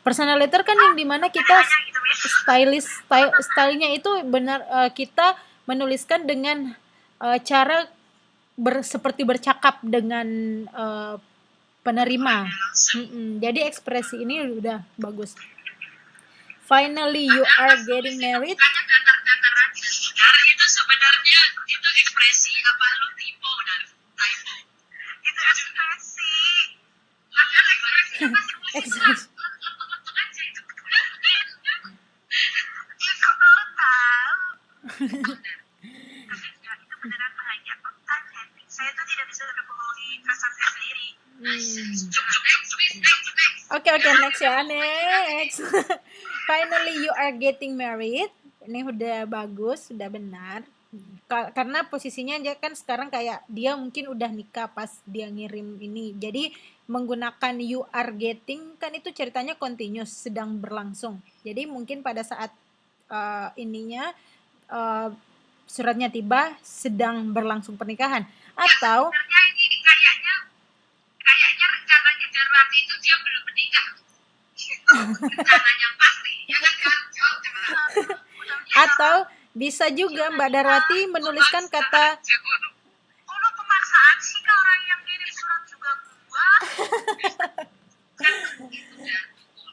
[SPEAKER 1] Personal letter kan yang dimana kita stylenya itu benar, kita menuliskan dengan cara seperti bercakap dengan penerima. Jadi ekspresi ini udah bagus. Finally you are getting married.
[SPEAKER 2] Itu sebenarnya itu ekspresi apa lu typo dan typo? Itu ekspresi.
[SPEAKER 1] Ekspresi.
[SPEAKER 2] Kok lo tahu? Itu beneran bahagia. I'm happy. Saya tuh tidak bisa membohongi perasaan saya sendiri.
[SPEAKER 1] Oke, next ya, next. Finally you are getting married. Ini udah bagus, udah benar. Karena posisinya aja kan sekarang kayak dia mungkin udah nikah pas dia ngirim ini. Jadi menggunakan you are getting kan itu ceritanya continuous, sedang berlangsung. Jadi mungkin pada saat suratnya tiba sedang berlangsung pernikahan, atau
[SPEAKER 2] ini kayaknya rencananya Darwati itu dia belum menikah. Rencananya pasti ya kan.
[SPEAKER 1] Atau bisa juga Mbak Darwati menuliskan kata
[SPEAKER 2] lo pemaksaan sih ke orang yang ngirim surat juga gua.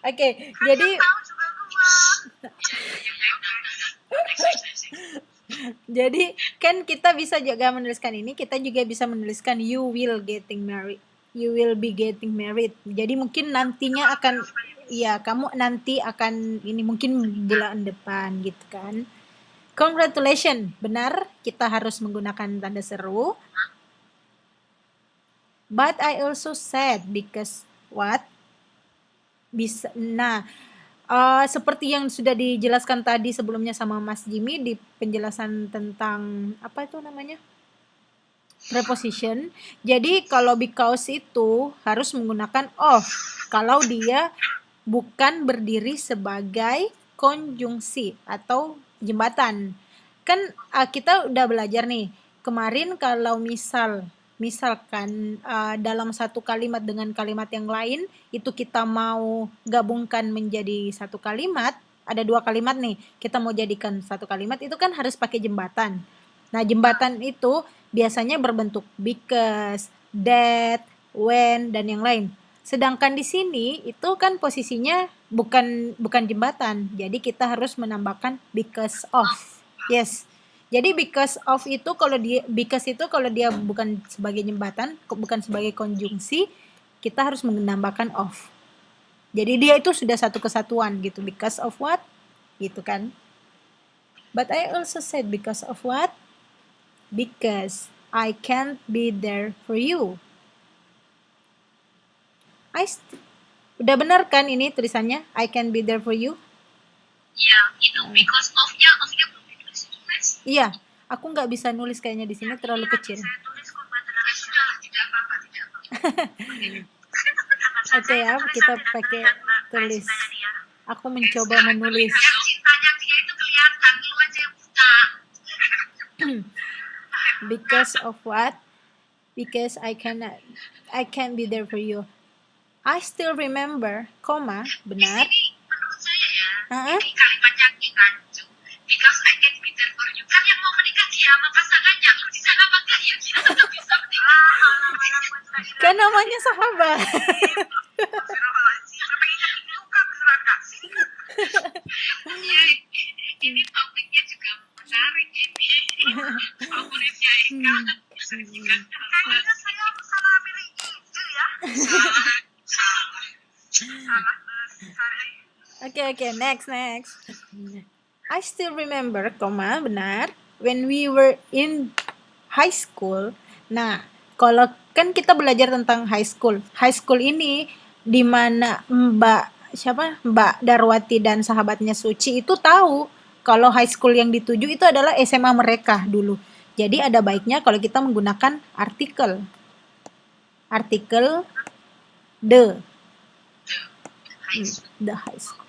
[SPEAKER 1] Oke, jadi
[SPEAKER 2] Tahu juga gua.
[SPEAKER 1] jadi kan kita bisa juga menuliskan ini, kita juga bisa menuliskan you will getting married. You will be getting married. Jadi mungkin nantinya akan, kamu nanti akan ini mungkin bulan depan gitu kan. Congratulations, benar, kita harus menggunakan tanda seru. But I also said because what? Bisa. Nah, seperti yang sudah dijelaskan tadi sebelumnya sama Mas Jimmy di penjelasan tentang apa itu namanya? Preposition. Jadi kalau because itu harus menggunakan of kalau dia bukan berdiri sebagai konjungsi atau jembatan. kan kita udah belajar nih kemarin kalau misalkan dalam satu kalimat dengan kalimat yang lain itu kita mau gabungkan menjadi satu kalimat, ada dua kalimat nih, kita mau jadikan satu kalimat itu kan harus pakai jembatan. Nah, jembatan itu biasanya berbentuk because, that, when, dan yang lain. Sedangkan di sini itu kan posisinya bukan jembatan. Jadi kita harus menambahkan because of. Yes. Jadi because itu kalau dia bukan sebagai jembatan, bukan sebagai konjungsi, kita harus menambahkan of. Jadi dia itu sudah satu kesatuan gitu. Because of what? Gitu kan. But I also said because of what? Because I can't be there for you. Udah benar kan ini tulisannya? I can be there for you?
[SPEAKER 2] Ya, itu because of-nya belum ditulis itu, Mas.
[SPEAKER 1] Iya, aku nggak bisa nulis kayaknya di sini terlalu kecil.
[SPEAKER 2] Saya tulis kok, Mbak. Tenang, sudah, tidak apa-apa.
[SPEAKER 1] Oke ya, kita pakai tulis. Aku mencoba menulis.
[SPEAKER 2] Yang cintanya dia itu kelihatan, lu aja yang buta.
[SPEAKER 1] Because of what? Because I can't be there for you. I still remember, benar.
[SPEAKER 2] Ini menurut saya ya,
[SPEAKER 1] Uh-uh.
[SPEAKER 2] ini kalimat yang rancu. Because I can be there for you. Kan yang mau menikah dia sama pasangannya. Lu di sana apa enggak ya? Dia tetap bisa menikah.
[SPEAKER 1] Kan namanya sahabat.
[SPEAKER 2] Ini topiknya juga menarik ini. Favoritnya Eka. Kayaknya saya salah milih ide ya. Salah.
[SPEAKER 1] Okay, next. I still remember, benar, when we were in high school. Nah, kalau kan kita belajar tentang high school. High school ini di mana Mbak Darwati dan sahabatnya Suci itu tahu kalau high school yang dituju itu adalah SMA mereka dulu. Jadi ada baiknya kalau kita menggunakan artikel the high school.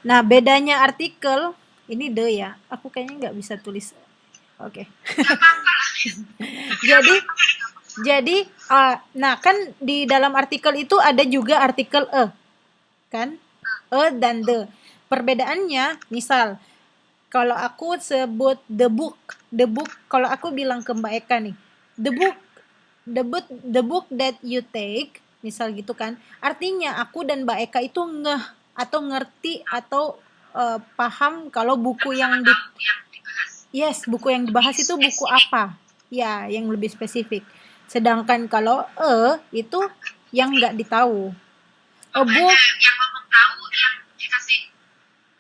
[SPEAKER 1] Nah, bedanya artikel ini the ya. Aku kayaknya nggak bisa tulis. Oke. Jadi nah kan di dalam artikel itu ada juga artikel kan? Dan the. Perbedaannya, misal kalau aku sebut the book, kalau aku bilang ke Mbak Eka nih, the book that you take, misal gitu kan, artinya aku dan Mbak Eka itu ngeh atau ngerti atau paham kalau buku yang buku yang dibahas itu buku apa, ya, yang lebih spesifik. Sedangkan kalau itu yang nggak ditahu. A book
[SPEAKER 2] yang ngomong tahu, yang dikasih,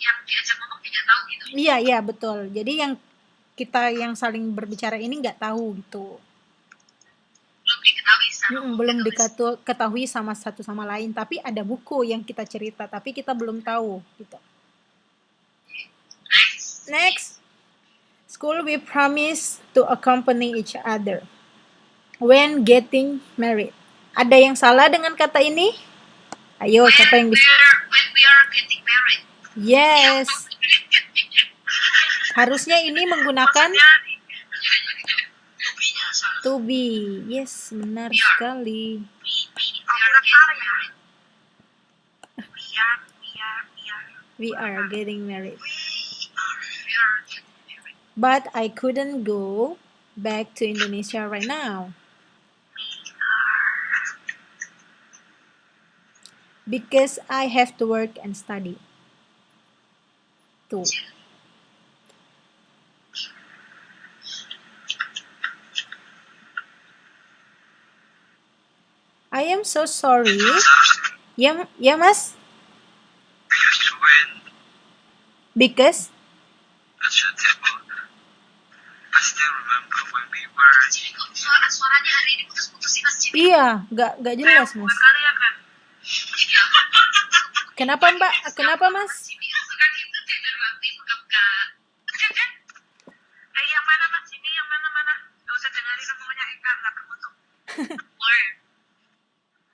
[SPEAKER 2] yang diajak ngomong tidak tahu gitu.
[SPEAKER 1] Iya, betul. Jadi yang saling berbicara ini nggak tahu gitu. Belum diketahui sama satu sama lain, tapi ada buku yang kita cerita, tapi kita belum tahu gitu. Next. School, we promise to accompany each other when getting married. Ada yang salah dengan kata ini? Ayo, siapa yang bisa?
[SPEAKER 2] When we are getting married.
[SPEAKER 1] Yes. Harusnya ini menggunakan to be. Yes, benar sekali. We are getting married. But I couldn't go back to Indonesia right now. Because I have to work and study. Tuh. I am so sorry. Ya, Mas? Because
[SPEAKER 3] I still remember when we were.
[SPEAKER 2] Suaranya hari ini putus-putus sih, Mas.
[SPEAKER 1] iya, nggak jelas, Mas. Kenapa, Mbak? Kenapa, Mas?
[SPEAKER 2] Yang mana, Mas? Ini yang mana? Gak usah dengerin omongannya Eka, gak bermutu.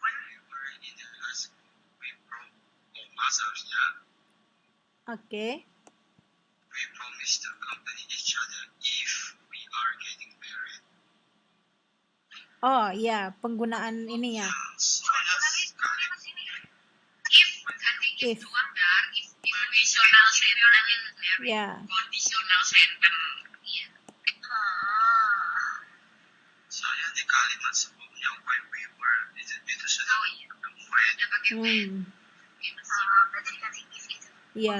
[SPEAKER 3] When we were in the high school, we broke seharusnya.
[SPEAKER 1] Oke.
[SPEAKER 3] We
[SPEAKER 1] Oh iya, penggunaan ini ya.
[SPEAKER 3] Soalnya sekali
[SPEAKER 2] If
[SPEAKER 1] If.
[SPEAKER 2] doang dar, if conditional sentence,
[SPEAKER 1] Ya.
[SPEAKER 2] conditional sentence. Iya.
[SPEAKER 3] soalnya di kalimat sebelumnya when we were itu sudah
[SPEAKER 2] Oh iya.
[SPEAKER 3] when.
[SPEAKER 2] Udah pakai when. Berarti dikasih if itu.
[SPEAKER 1] Iya.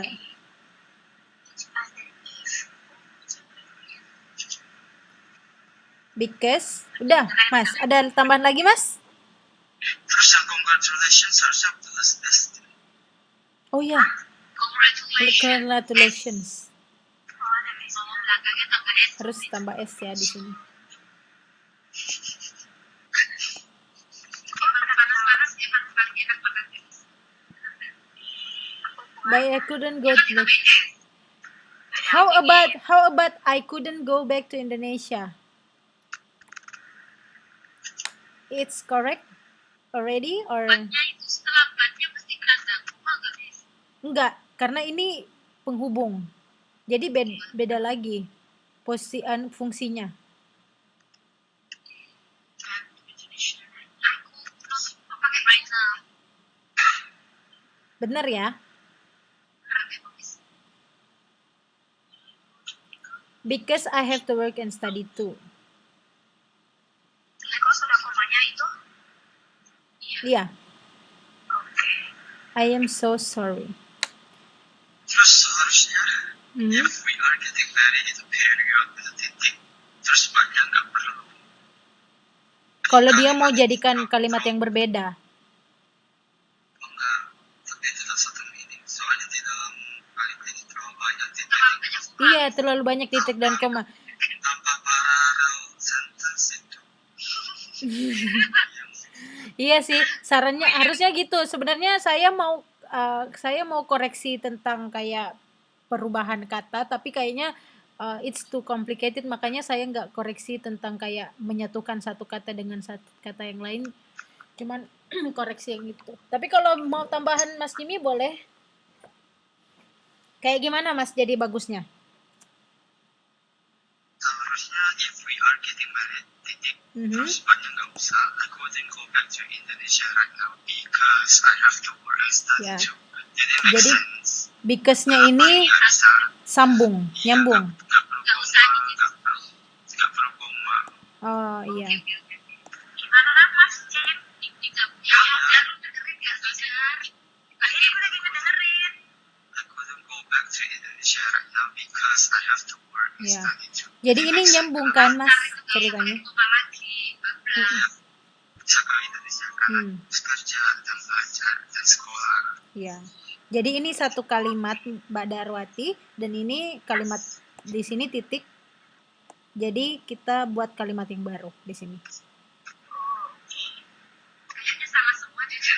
[SPEAKER 2] It's past dari if.
[SPEAKER 1] Because. Udah, Mas. Ada tambahan lagi, Mas?
[SPEAKER 3] Terus yang congratulations harusnya tulis S.
[SPEAKER 1] Oh iya.
[SPEAKER 2] Congratulations.
[SPEAKER 1] Congratulations.
[SPEAKER 2] Oh, ada S. Oh, belakangnya tambah S.
[SPEAKER 1] Harus tambah S ya di sini.
[SPEAKER 2] Panas-panas emang paling enak makan es.
[SPEAKER 1] But I couldn't go to the... How about I couldn't go back to Indonesia? It's correct already or
[SPEAKER 2] Batnya itu setelah batnya mesti kata koma nggak guys?
[SPEAKER 1] enggak? Karena ini penghubung. Jadi beda lagi fungsinya.
[SPEAKER 2] Aku terus pakai right now.
[SPEAKER 1] Benar ya?
[SPEAKER 2] Keren ya bagus.
[SPEAKER 1] Because I have to work and study too.
[SPEAKER 2] Kalau sudah komanya itu?
[SPEAKER 1] Iya.
[SPEAKER 2] Oke.
[SPEAKER 1] I am so sorry.
[SPEAKER 3] Terus harusnya
[SPEAKER 1] Hmm.
[SPEAKER 3] if we are getting married itu period itu titik. Terus banyak nggak perlu.
[SPEAKER 1] Kalau dia mau jadikan kalimat yang berbeda.
[SPEAKER 3] Enggak, tapi itu adalah satu meaning. Soalnya di dalam kalimat ini terlalu banyak titik.
[SPEAKER 1] Iya, terlalu banyak titik dan koma.
[SPEAKER 3] Tanpa paralel sentence itu.
[SPEAKER 1] Iya sih, sarannya harusnya gitu. Sebenarnya saya mau koreksi tentang kayak perubahan kata, tapi kayaknya it's too complicated, makanya saya nggak koreksi tentang kayak menyatukan satu kata dengan satu kata yang lain. Cuman koreksi yang itu. Tapi kalau mau tambahan Mas Jimmy boleh. Kayak gimana Mas jadi bagusnya?
[SPEAKER 3] Seharusnya if we are getting married titik.
[SPEAKER 1] Mhm.
[SPEAKER 3] Terus banyak nggak usah. I couldn't go back to Indonesia right now because I have to work and study
[SPEAKER 1] Ya.
[SPEAKER 3] too. Jadi make
[SPEAKER 1] Jadi
[SPEAKER 3] sense.
[SPEAKER 1] because-nya ini
[SPEAKER 3] Nggak bisa.
[SPEAKER 1] sambung, nyambung.
[SPEAKER 3] Nggak perlu
[SPEAKER 2] Nggak usah
[SPEAKER 3] koma.
[SPEAKER 2] gitu.
[SPEAKER 3] Nggak perlu koma.
[SPEAKER 1] Oh iya.
[SPEAKER 2] Gimana Mas Cem? Ya Allah, biar lu dengerin ya, Sadar. Ini aku lagi ngedengerin.
[SPEAKER 3] I couldn't go back to Indonesia right now because I have to work and
[SPEAKER 1] Ya.
[SPEAKER 3] study too.
[SPEAKER 1] Jadi ini nyambung kan Mas ceritanya?
[SPEAKER 2] Koma lagi, bablas.
[SPEAKER 3] Bisa ke Indonesia kan?
[SPEAKER 1] Hmm.
[SPEAKER 3] Terus kerja dan belajar dan sekolah.
[SPEAKER 1] Ya. Jadi ini satu kalimat Mbak Darwati dan ini kalimat di sini titik. Jadi kita buat kalimat yang baru di sini.
[SPEAKER 2] Kayaknya sama semua jujur.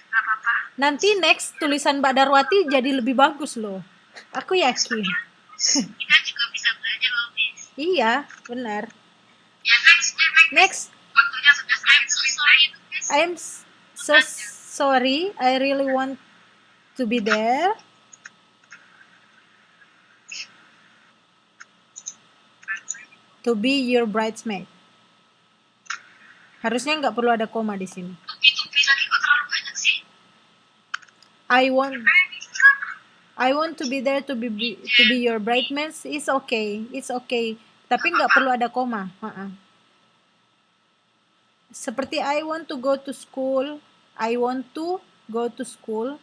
[SPEAKER 2] Gak apa-apa.
[SPEAKER 1] Nanti next tulisan Mbak Darwati jadi lebih bagus loh. Aku yakin.
[SPEAKER 2] Kita juga bisa belajar loh, Miss.
[SPEAKER 1] Iya, benar.
[SPEAKER 2] Ya, next.
[SPEAKER 1] Next,
[SPEAKER 2] Waktunya sudah sorry, Miss.
[SPEAKER 1] I'm so sorry. I really want to be there. To be your bridesmaid. Harusnya nggak perlu ada koma di sini.
[SPEAKER 2] Tupi lagi kok terlalu banyak sih?
[SPEAKER 1] I want to be there to be your bridesmaids. It's okay. Tapi nggak perlu ada koma. Seperti I want to go to school. I want to go to school.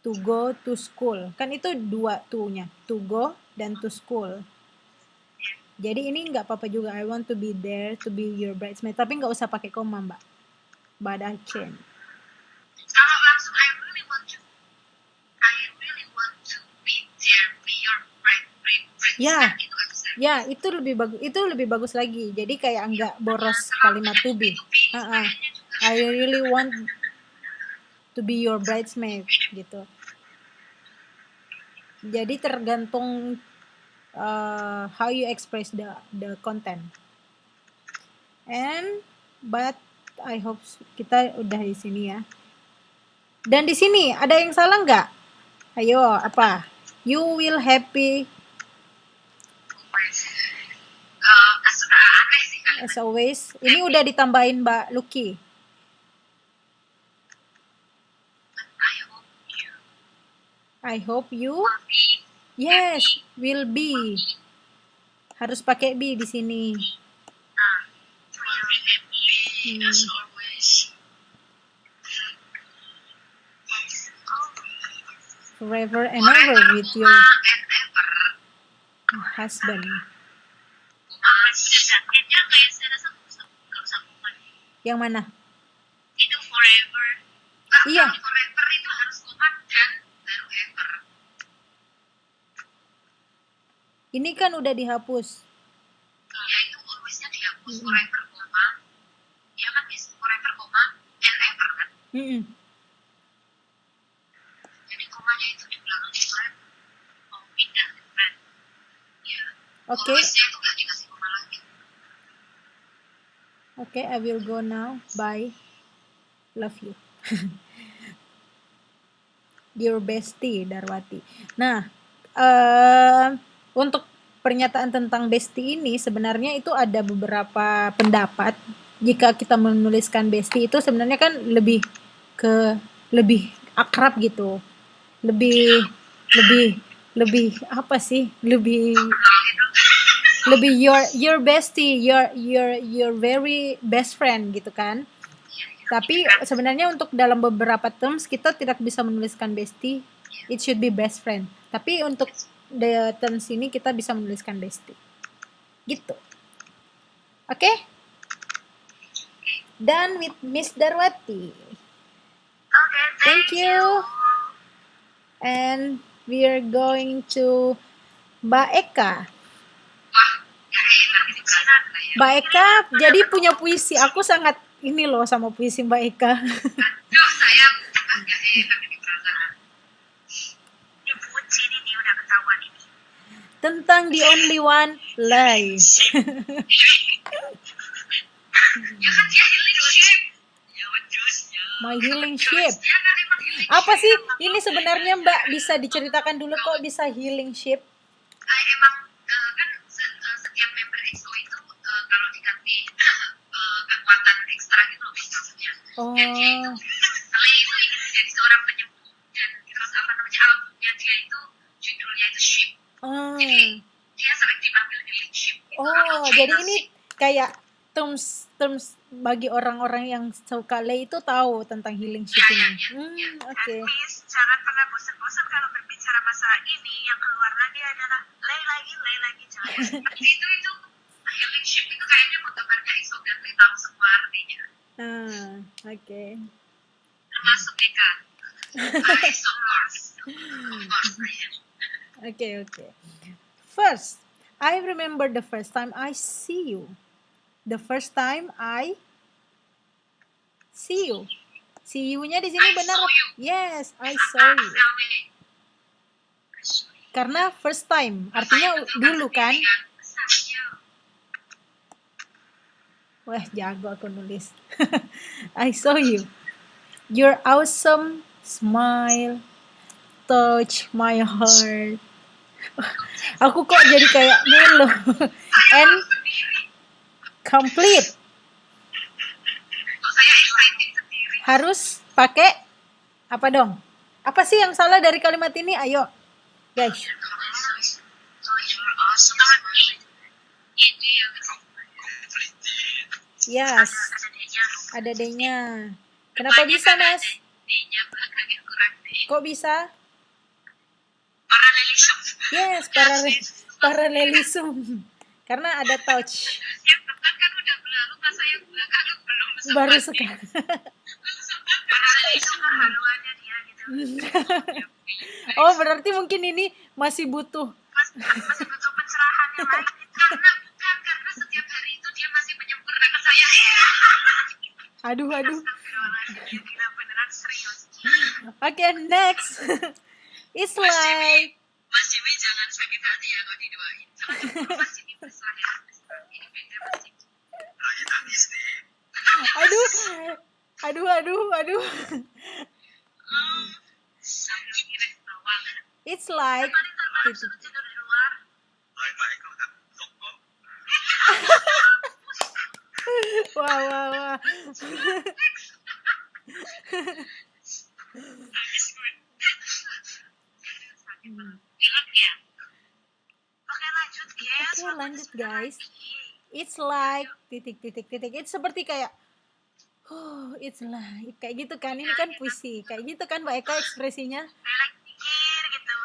[SPEAKER 1] To go to school. Kan itu dua to-nya. To go dan to school. Jadi ini nggak apa-apa juga. I want to be there to be your bridesmaid. Tapi nggak usah pakai koma, Mbak. Mbak Dacen.
[SPEAKER 2] Kalau langsung I really want to be there, be your bridesmaid.
[SPEAKER 1] Ya.
[SPEAKER 2] Gitu kan bisa.
[SPEAKER 1] Ya, itu lebih bagus. Itu lebih bagus lagi. Jadi kayak nggak boros kalimat to be. I really want to be your bridesmaid gitu. Jadi tergantung how you express the content. But I hope kita udah di sini ya. Dan di sini ada yang salah nggak? Ayo, apa? You will happy. as always. Ini udah ditambahin Mbak Lucky.
[SPEAKER 2] I hope you
[SPEAKER 1] I hope you,
[SPEAKER 2] will be
[SPEAKER 1] yes, will be. Harus pakai be di sini.
[SPEAKER 2] will be happy as always.
[SPEAKER 1] Forever and ever with your
[SPEAKER 2] And ever.
[SPEAKER 1] husband.
[SPEAKER 2] Sejatinya kayak saya rasa nggak usah koma deh.
[SPEAKER 1] Yang mana?
[SPEAKER 2] Itu forever.
[SPEAKER 1] Iya.
[SPEAKER 2] Kalau forever itu harus koma dan baru ever.
[SPEAKER 1] Ini kan udah dihapus.
[SPEAKER 2] Ya itu always-nya dihapus. Forever koma. Ya kan bis forever koma and ever kan. Jadi komanya itu di belakang forever. Mau pindah kan. Ya.
[SPEAKER 1] Oke.
[SPEAKER 2] Always-nya itu nggak dikasih koma lagi.
[SPEAKER 1] Okay, I will go now. Bye. Love you. Dear bestie Darwati. Nah, untuk pernyataan tentang bestie ini sebenarnya itu ada beberapa pendapat. Jika kita menuliskan bestie itu sebenarnya kan lebih akrab gitu. Lebih apa sih? Lebih your bestie, your very best friend gitu kan. Tapi sebenarnya untuk dalam beberapa terms kita tidak bisa menuliskan bestie, it should be best friend. Tapi untuk the terms ini kita bisa menuliskan bestie. Gitu. Oke? Done with Miss Darwati.
[SPEAKER 2] Okay,
[SPEAKER 1] Thank you. And we are going to Mbak Eka.
[SPEAKER 2] Wah, nggak enak ini berat lah ya.
[SPEAKER 1] Mbak Eka jadi punya puisi. Aku sangat ini loh sama puisi Mbak Eka.
[SPEAKER 2] Aduh, saya nggak enak ini perasaan. Ini bucin ini udah ketahuan ini.
[SPEAKER 1] Tentang the only one lie.
[SPEAKER 2] Ya kan dia healing ship. Ya wajusnya.
[SPEAKER 1] My healing ship.
[SPEAKER 2] Ya kan emang healing
[SPEAKER 1] Apa
[SPEAKER 2] ship.
[SPEAKER 1] sih ini sebenarnya Mbak, bisa diceritakan dulu kok bisa healing ship?
[SPEAKER 2] Emang kan setiap member EXO itu kalau dikasih kekuatan ekstra gitu loh maksudnya.
[SPEAKER 1] Oh.
[SPEAKER 2] Dan dia itu Lei itu ingin menjadi seorang penyembuh dan terus apa namanya albumnya dia itu judulnya itu ship.
[SPEAKER 1] Oh.
[SPEAKER 2] Jadi dia sering dipanggil healing ship. Gitu.
[SPEAKER 1] Oh, jadi ini kayak terms bagi orang-orang yang suka Lei itu tahu tentang healing ship ini. Oke.
[SPEAKER 2] Miss, jangan pernah bosan-bosan kalau berbicara masalah ini. Yang keluar lagi adalah Lei lagi, jangan. Seperti itu healing ship itu kayaknya penggemarnya EXO dan Lei tahu semua artinya.
[SPEAKER 1] Oke.
[SPEAKER 2] Termasuk Eka. EXO Mars.
[SPEAKER 1] Okay. First, I remember the first time I see you. The first time I see you. See you-nya di sini
[SPEAKER 2] I
[SPEAKER 1] benar?
[SPEAKER 2] saw you.
[SPEAKER 1] Yes, I saw you. Karena first time, artinya dulu kan? Wah, jago aku nulis. I saw you. Your awesome smile touch my heart. Aku kok jadi kayak melo. And complete. Harus pakai apa dong? Apa sih yang salah dari kalimat ini? Ayo, guys. Yes. Ada D-nya. Kenapa bisa, Mas? Kok bisa?
[SPEAKER 2] Paralelism.
[SPEAKER 1] Yes, paralelism. Karena ada touch.
[SPEAKER 2] Yang depan kan udah berlalu, pas saya belakang belum sempat.
[SPEAKER 1] Baru sekarang.
[SPEAKER 2] Paralelism kehaluannya dia gitu.
[SPEAKER 1] Oh, berarti mungkin ini masih butuh.
[SPEAKER 2] Masih butuh pencerahan yang lain. Karena setiap hari itu dia masih menyempurnakan saya.
[SPEAKER 1] Aduh.
[SPEAKER 2] Gila beneran serius.
[SPEAKER 1] Okay, next. It's like
[SPEAKER 2] Mas Jimmy jangan sakit hati ya kalau didoain. Mas Jimmy berserah ya. Ini beda Mas Jimmy.
[SPEAKER 3] Lagi nangis nih.
[SPEAKER 1] Aduh.
[SPEAKER 2] Sakit iris bawang.
[SPEAKER 1] It's like
[SPEAKER 2] Kemarin terbaru suruh tidur di luar.
[SPEAKER 3] Lain Pak Eko udah toko.
[SPEAKER 2] Habis gue. Ingat ya. Oke lanjut guys.
[SPEAKER 1] Oke, lanjut guys. It's like titik. It's seperti kayak it's like kayak gitu kan. Ini kan puisi. Kayak gitu kan Mbak Eka ekspresinya.
[SPEAKER 2] Kayak lagi mikir gitu.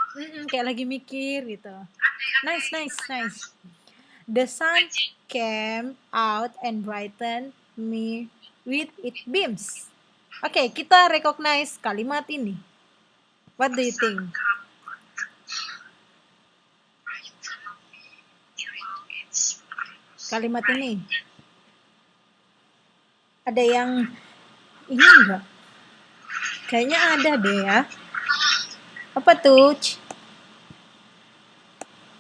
[SPEAKER 1] Kayak lagi mikir gitu. Nice. The sun came out and brightened me with its beams. Oke, kita recognize kalimat ini. What do you think? Kalimat ini. Ada yang ini enggak? Kayaknya ada deh ya. Apa tuh?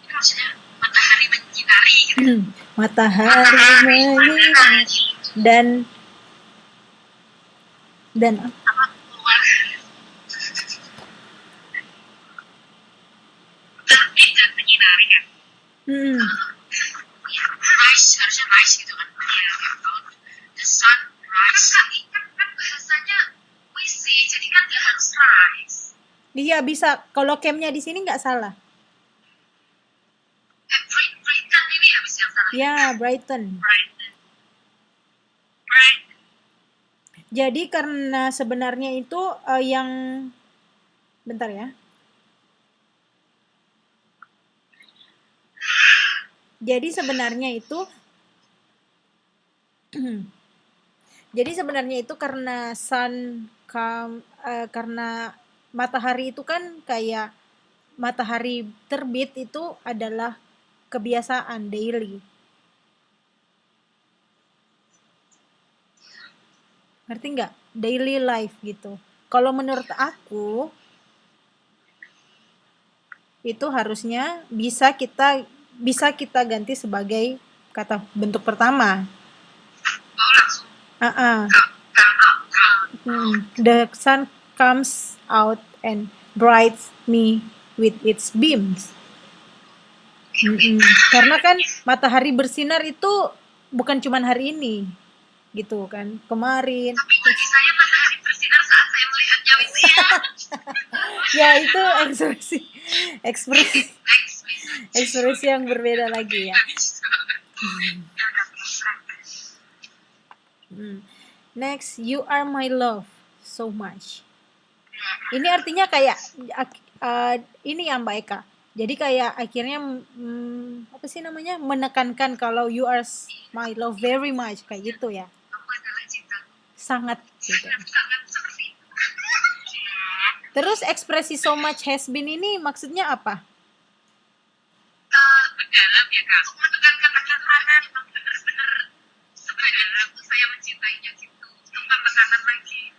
[SPEAKER 2] Maksudnya matahari menyinari gitu.
[SPEAKER 1] Matahari menyinari dan
[SPEAKER 2] Apa keluar. Terbit dan menyinari kan. Rise, harusnya rise gitu kan. Ya, the sun rise. Kan bahasanya puisi, jadi kan dia harus rise.
[SPEAKER 1] dia bisa kalau camnya di sini nggak salah.
[SPEAKER 2] Brighten ini habis yang salah.
[SPEAKER 1] Ya, brighten.
[SPEAKER 2] Brighten.
[SPEAKER 1] Jadi karena sebenarnya itu yang bentar ya. Jadi sebenarnya itu karena karena matahari itu kan kayak matahari terbit itu adalah kebiasaan daily. Ngerti nggak? Daily life gitu. Kalau menurut aku itu harusnya bisa kita ganti sebagai kata bentuk pertama.
[SPEAKER 2] Oh langsung.
[SPEAKER 1] The sun comes out and brights me with its beams. Karena kan matahari bersinar itu bukan cuma hari ini, gitu kan, kemarin.
[SPEAKER 2] Tapi bagi saya matahari bersinar saat saya melihatnya itu ya.
[SPEAKER 1] Ya itu ekspresi yang berbeda lagi ya. Next, you are my love so much. Ini artinya kayak ini ya Mbak Eka. Jadi kayak akhirnya apa sih namanya, menekankan kalau you are my love very much kayak gitu ya.
[SPEAKER 2] Aku adalah cinta.
[SPEAKER 1] Sangat gitu.
[SPEAKER 2] Sangat seperti itu.
[SPEAKER 1] Terus ekspresi so much has been ini maksudnya apa?
[SPEAKER 2] Mendalam ya Kak. Untuk menekankan tekanan benar-benar sebenarnya saya mencintainya gitu. Bukan tekanan lagi.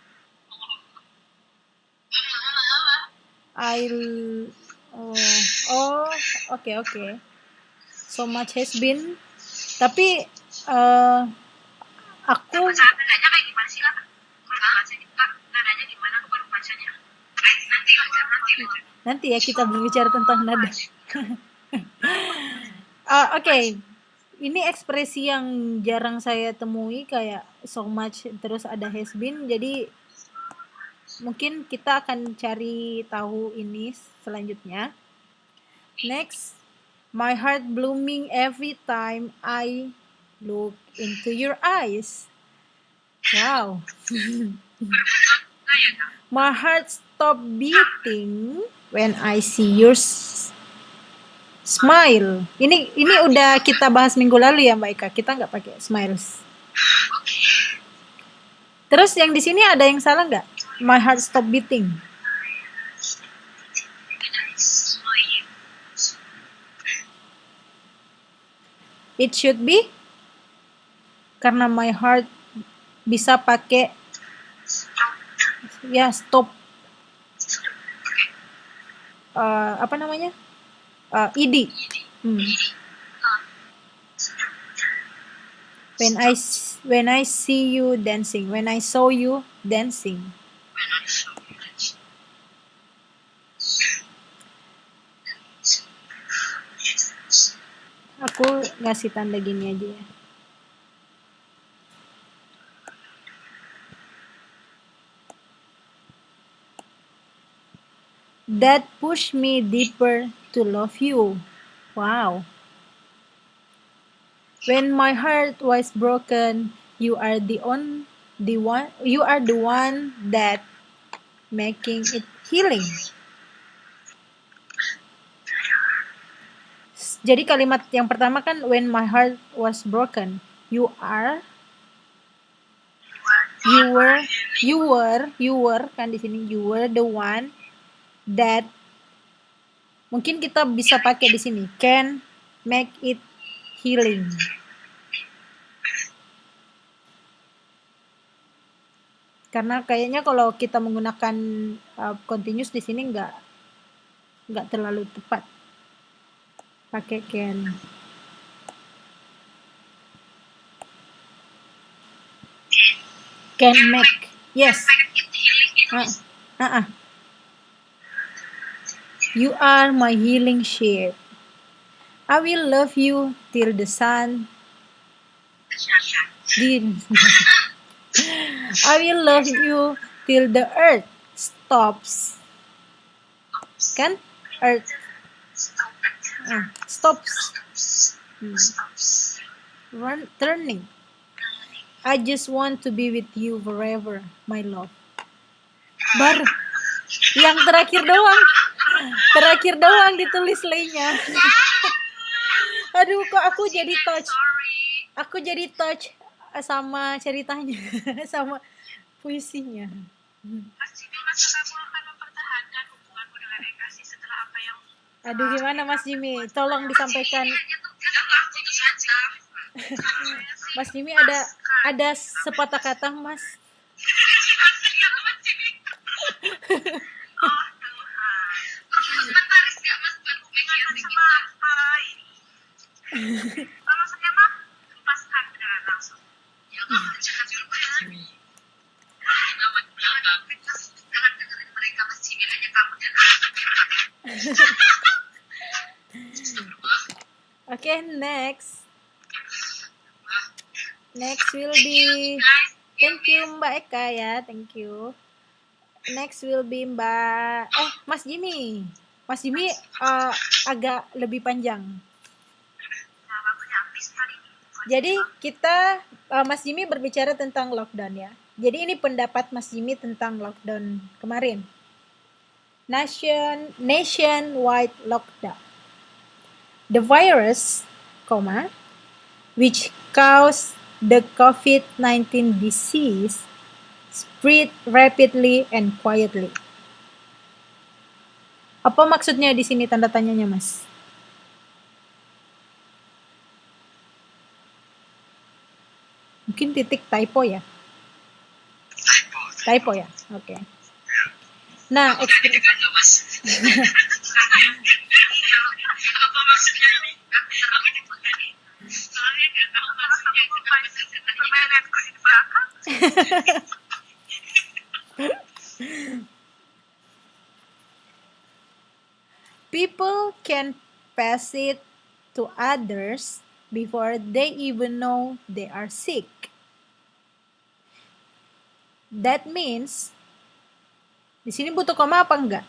[SPEAKER 1] Oke. So much has been. Tapi aku
[SPEAKER 2] bacaan nadanya kayak gimana sih Kak? Kalau baca gitu Kak, nadanya gimana? Aku baru bacanya.
[SPEAKER 1] Nanti ya kita berbicara tentang nada. Oke. Ini ekspresi yang jarang saya temui kayak so much terus ada has been. Jadi mungkin kita akan cari tahu ini selanjutnya. Next, my heart blooming every time I look into your eyes. Wow. My heart stop beating when I see your smile. Ini udah kita bahas minggu lalu ya Mbak Eka. Kita nggak pakai smiles. Terus yang di sini ada yang salah nggak? My heart stop beating. It should be karena my heart bisa pakai ya stop. Apa namanya? ed. When I see you dancing, when I saw you dancing. Aku ngasih tanda gini aja ya. that push me deeper to love you. Wow. When my heart was broken, you are you are the one that making it healing. Jadi kalimat yang pertama kan when my heart was broken, you were kan di sini you were the one that mungkin kita bisa pakai di sini can make it healing. Karena kayaknya kalau kita menggunakan continuous di sini nggak terlalu tepat pakai can make, yes. You are my healing ship. I will love you till the sun. I will love you till the earth stops. Kan? Earth stops. Turning. I just want to be with you forever, my love. Baru yang terakhir doang ditulis lainnya. Aduh, kok aku jadi touch sama ceritanya, sama puisinya.
[SPEAKER 2] Mas Jimmy, masa kamu akan mempertahankan hubunganmu dengan Ekasi setelah apa yang...
[SPEAKER 1] Aduh, gimana Mas Jimmy? Tolong disampaikan. Mas Jimmy ada sepatah kata, Mas.
[SPEAKER 2] Kalau saya mah lepaskan beneran langsung. Ya jangan jangan dengerin mereka, Mas Jimmy, hanya kamu dan aku.
[SPEAKER 1] Okay, next will be, thank you Mbak Eka ya, thank you. Next will be Mas Jimmy. Mas Jimmy agak lebih panjang. Jadi kita Mas Jimmy berbicara tentang lockdown ya. Jadi ini pendapat Mas Jimmy tentang lockdown kemarin. Nationwide lockdown. The virus, which caused the COVID-19 disease spread rapidly and quietly. Apa maksudnya di sini tanda tanyanya, Mas? Mungkin titik typo ya? Typo ya? Oke. Okay. Nah,
[SPEAKER 2] Mas. Apa maksudnya ini? Aku dipegani. Soalnya nggak tahu maksudnya. Permainanku di belakang.
[SPEAKER 1] People can pass it to others before they even know they are sick. That means, di sini butuh koma apa enggak?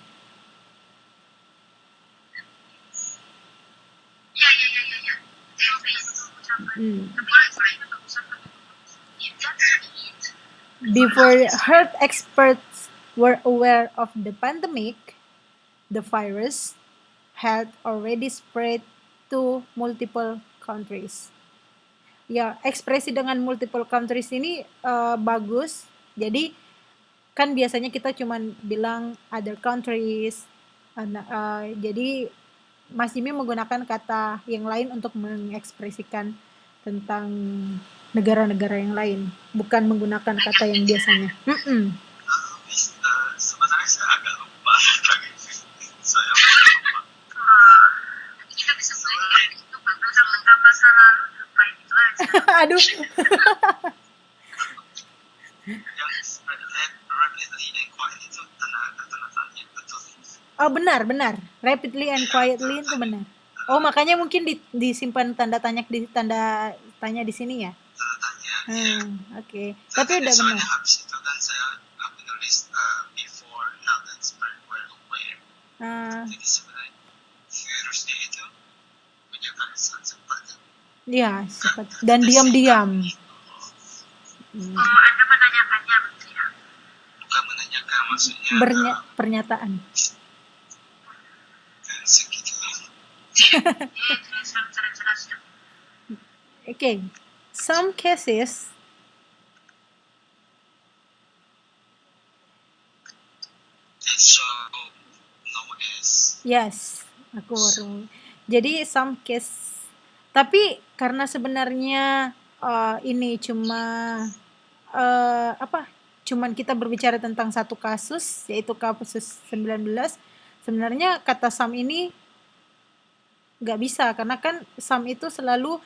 [SPEAKER 1] Before health experts were aware of the pandemic, the virus had already spread to multiple countries. Ya, ekspresi dengan multiple countries ini bagus. Jadi kan biasanya kita cuman bilang other countries. Jadi Mas Jimmy menggunakan kata yang lain untuk mengekspresikan tentang negara-negara yang lain, bukan menggunakan kata yang biasanya.
[SPEAKER 3] Sebenarnya saya agak lupa. Saya
[SPEAKER 2] kita bisa belajar itu tentang masa lalu lupain itu aja.
[SPEAKER 1] Aduh.
[SPEAKER 3] yang rapidly and quietly itu tanda tanya betul.
[SPEAKER 1] Oh benar. Rapidly and quietly itu benar. Oh makanya mungkin disimpan tanda tanya di sini ya. Oke. Tapi udah benar.
[SPEAKER 3] Habis itu kan saya nulis before health expert were aware.
[SPEAKER 1] Ah,
[SPEAKER 3] Jadi sebenarnya virusnya itu menyebar sangat cepat.
[SPEAKER 1] ya cepat dan diam-diam.
[SPEAKER 2] Anda menanyakannya begitu ya?
[SPEAKER 3] Bukan menanyakan, maksudnya
[SPEAKER 1] Pernyataan.
[SPEAKER 3] segitu.
[SPEAKER 2] Jelas.
[SPEAKER 1] Okay, some cases
[SPEAKER 3] That show no as.
[SPEAKER 1] yes, aku baru. Jadi some case, tapi karena sebenarnya ini cuma cuman kita berbicara tentang satu kasus, yaitu kasus 19, sebenarnya kata some ini nggak bisa, karena kan some itu selalu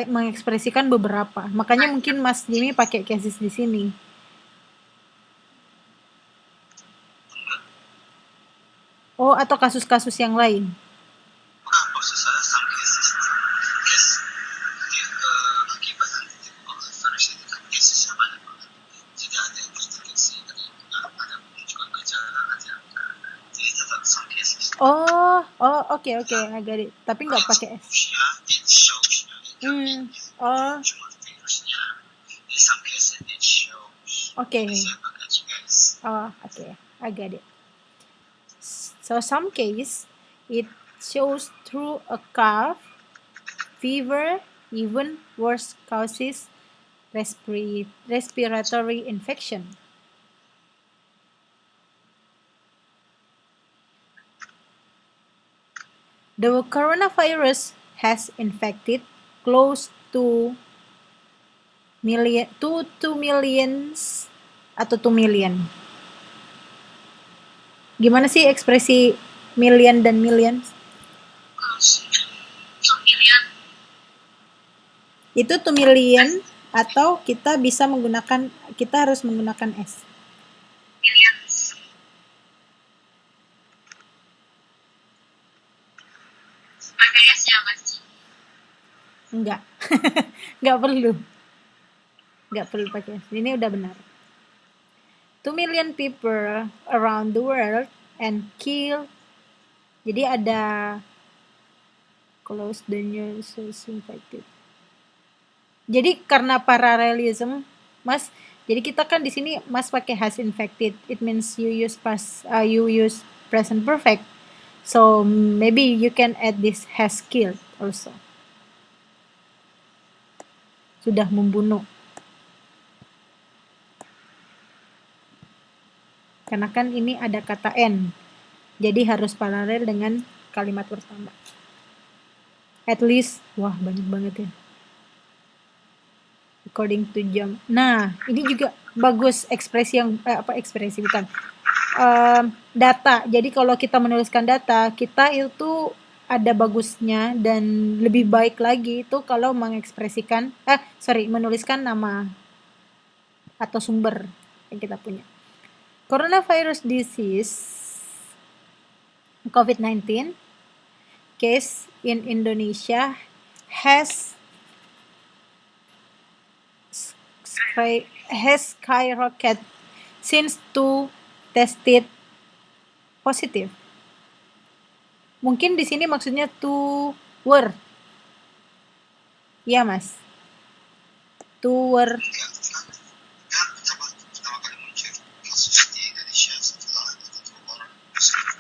[SPEAKER 1] mengekspresikan beberapa. Makanya mungkin Mas Jimmy pakai cases di sini. Oh, atau kasus-kasus yang lain.
[SPEAKER 3] Bukan, maksud saya some cases case akibat virus itu kan casesnya banyak banget. Jadi ada yang terdeteksi, ada yang enggak, ada yang menunjukkan gejala, ada yang enggak. Jadi tetap some cases.
[SPEAKER 1] Oh, oke, I get it. Tapi nggak pakai S.
[SPEAKER 3] It shows.
[SPEAKER 1] Oh,
[SPEAKER 3] Cuma virusnya. In some cases it shows.
[SPEAKER 1] okay.
[SPEAKER 3] Saya pakai S.
[SPEAKER 1] Oh, okay, I get it. So some case it shows through a cough, fever, even worse causes respiratory infection. The coronavirus has infected close to 2 millions atau 2 million. Gimana sih ekspresi million dan millions?
[SPEAKER 2] 2 million.
[SPEAKER 1] Itu 2 million atau kita harus menggunakan S?
[SPEAKER 2] Millions. Pakai S ya, Mas?
[SPEAKER 1] Enggak. Enggak perlu pakai S. Ini udah benar. 2 million people around the world and kill. Jadi ada close the news infected. Jadi karena parallelism, Mas, jadi kita kan di sini Mas pakai has infected. It means you use present perfect. So maybe you can add this has killed also. Sudah membunuh. Karena kan ini ada kata N. Jadi harus paralel dengan kalimat pertama. At least, wah banyak banget ya. According to jam. Nah, ini juga bagus ekspresi yang data. Jadi kalau kita menuliskan data, kita itu ada bagusnya dan lebih baik lagi itu kalau menuliskan nama atau sumber yang kita punya. Coronavirus disease COVID-19 case in Indonesia has skyrocketed since 2 tested positive. Mungkin di sini maksudnya 2 were. Iya, Mas. 2 were.
[SPEAKER 3] Kan pertama kali muncul kasus di Indonesia setelah ada 2 orang positif.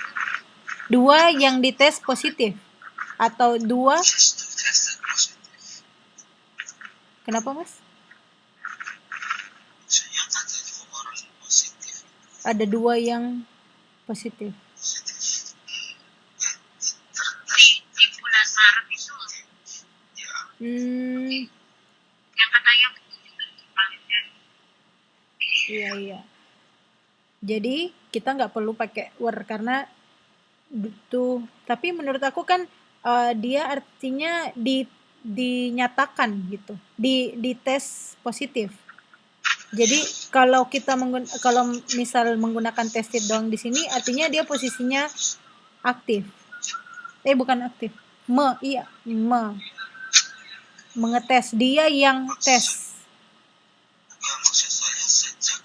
[SPEAKER 1] 2 yang dites positif atau 2?
[SPEAKER 3] Tested positif.
[SPEAKER 1] Kenapa, Mas?
[SPEAKER 3] Maksudnya ada 2 orang positif.
[SPEAKER 1] Ada 2 yang positif.
[SPEAKER 2] Di bulan Maret itu
[SPEAKER 3] Ya.
[SPEAKER 2] yang katanya
[SPEAKER 1] Iya. Jadi kita nggak perlu pakai were karena itu. Tapi menurut aku kan dia artinya dinyatakan gitu, dites positif. Jadi kalau misal menggunakan tested doang di sini, artinya dia posisinya aktif. Bukan aktif. Mengetes, dia yang tes.
[SPEAKER 3] Maksud saya sejak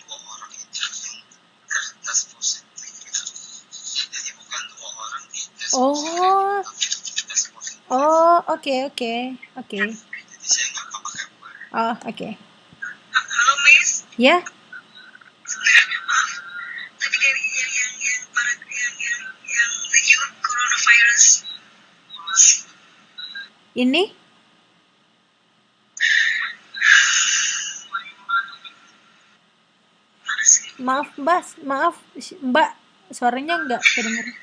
[SPEAKER 3] 2 orang itu yang tertes positif,
[SPEAKER 1] Oke.
[SPEAKER 3] Jadi saya nggak pakai gue.
[SPEAKER 1] Oh, oke.
[SPEAKER 2] Halo Miss,
[SPEAKER 1] Ya,
[SPEAKER 2] maaf. Tadi dari yang the new coronavirus.
[SPEAKER 1] ini maaf Mbak, suaranya nggak kedengeran.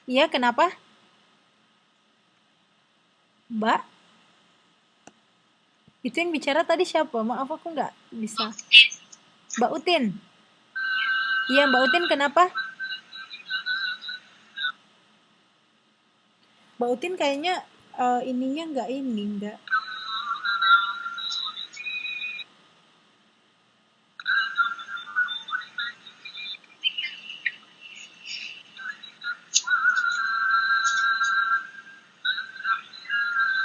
[SPEAKER 1] Iya, kenapa? Mbak, itu yang bicara tadi siapa? Maaf, aku nggak bisa. Mbak Utin. Iya, Mbak Utin, kenapa? Mbak Utin kayaknya ininya nggak.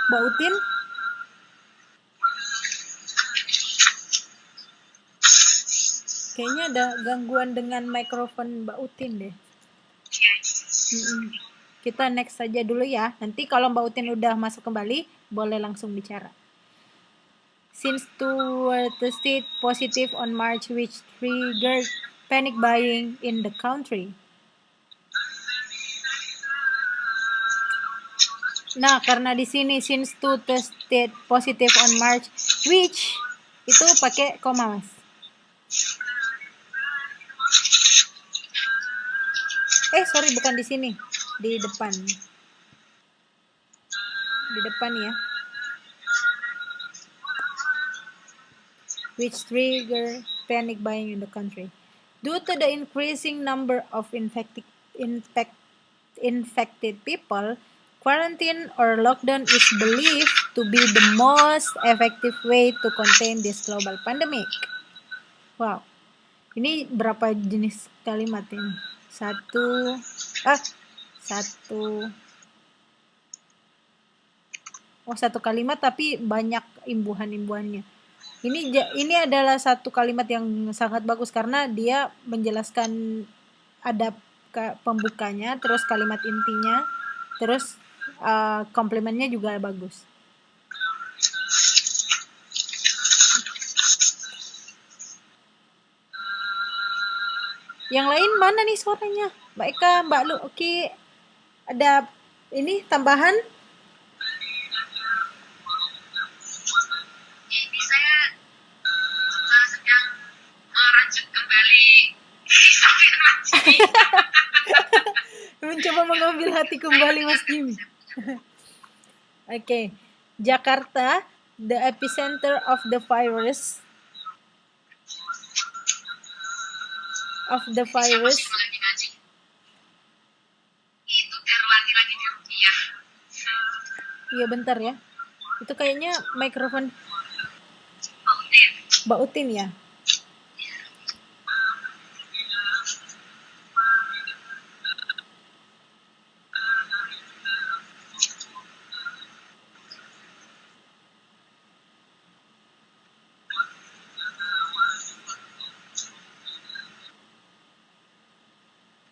[SPEAKER 1] Mbak Utin? Kayaknya ada gangguan dengan mikrofon Mbak Utin deh. Kita next saja dulu ya. Nanti kalau Mbak Utin udah masuk kembali, boleh langsung bicara. Since two were tested positive on March, which triggered panic buying in the country. Nah, karena di sini since two tested positive on March, which itu pakai koma, Mas. Sorry, bukan di sini, di depan. Di depan ya. Which trigger panic buying in the country. Due to the increasing number of infected people, quarantine or lockdown is believed to be the most effective way to contain this global pandemic. Wow. Ini berapa jenis kalimat ini? Satu. Oh, satu kalimat tapi banyak imbuhan-imbuhannya. Ini adalah satu kalimat yang sangat bagus karena dia menjelaskan ada pembukanya, terus kalimat intinya, terus komplemennya juga bagus. Yang lain mana nih suaranya? Mbak Eka, Mbak Lu, oke. Ada ini tambahan?
[SPEAKER 2] Ini saya sedang meracik kembali
[SPEAKER 1] Mencoba mengambil hati kembali Mas Jimmy. Oke. Jakarta, the epicenter of the virus.
[SPEAKER 2] Itu terlatih-latih di rupiah.
[SPEAKER 1] Iya, bentar ya. Itu kayaknya mikrofon Mbak Utin ya.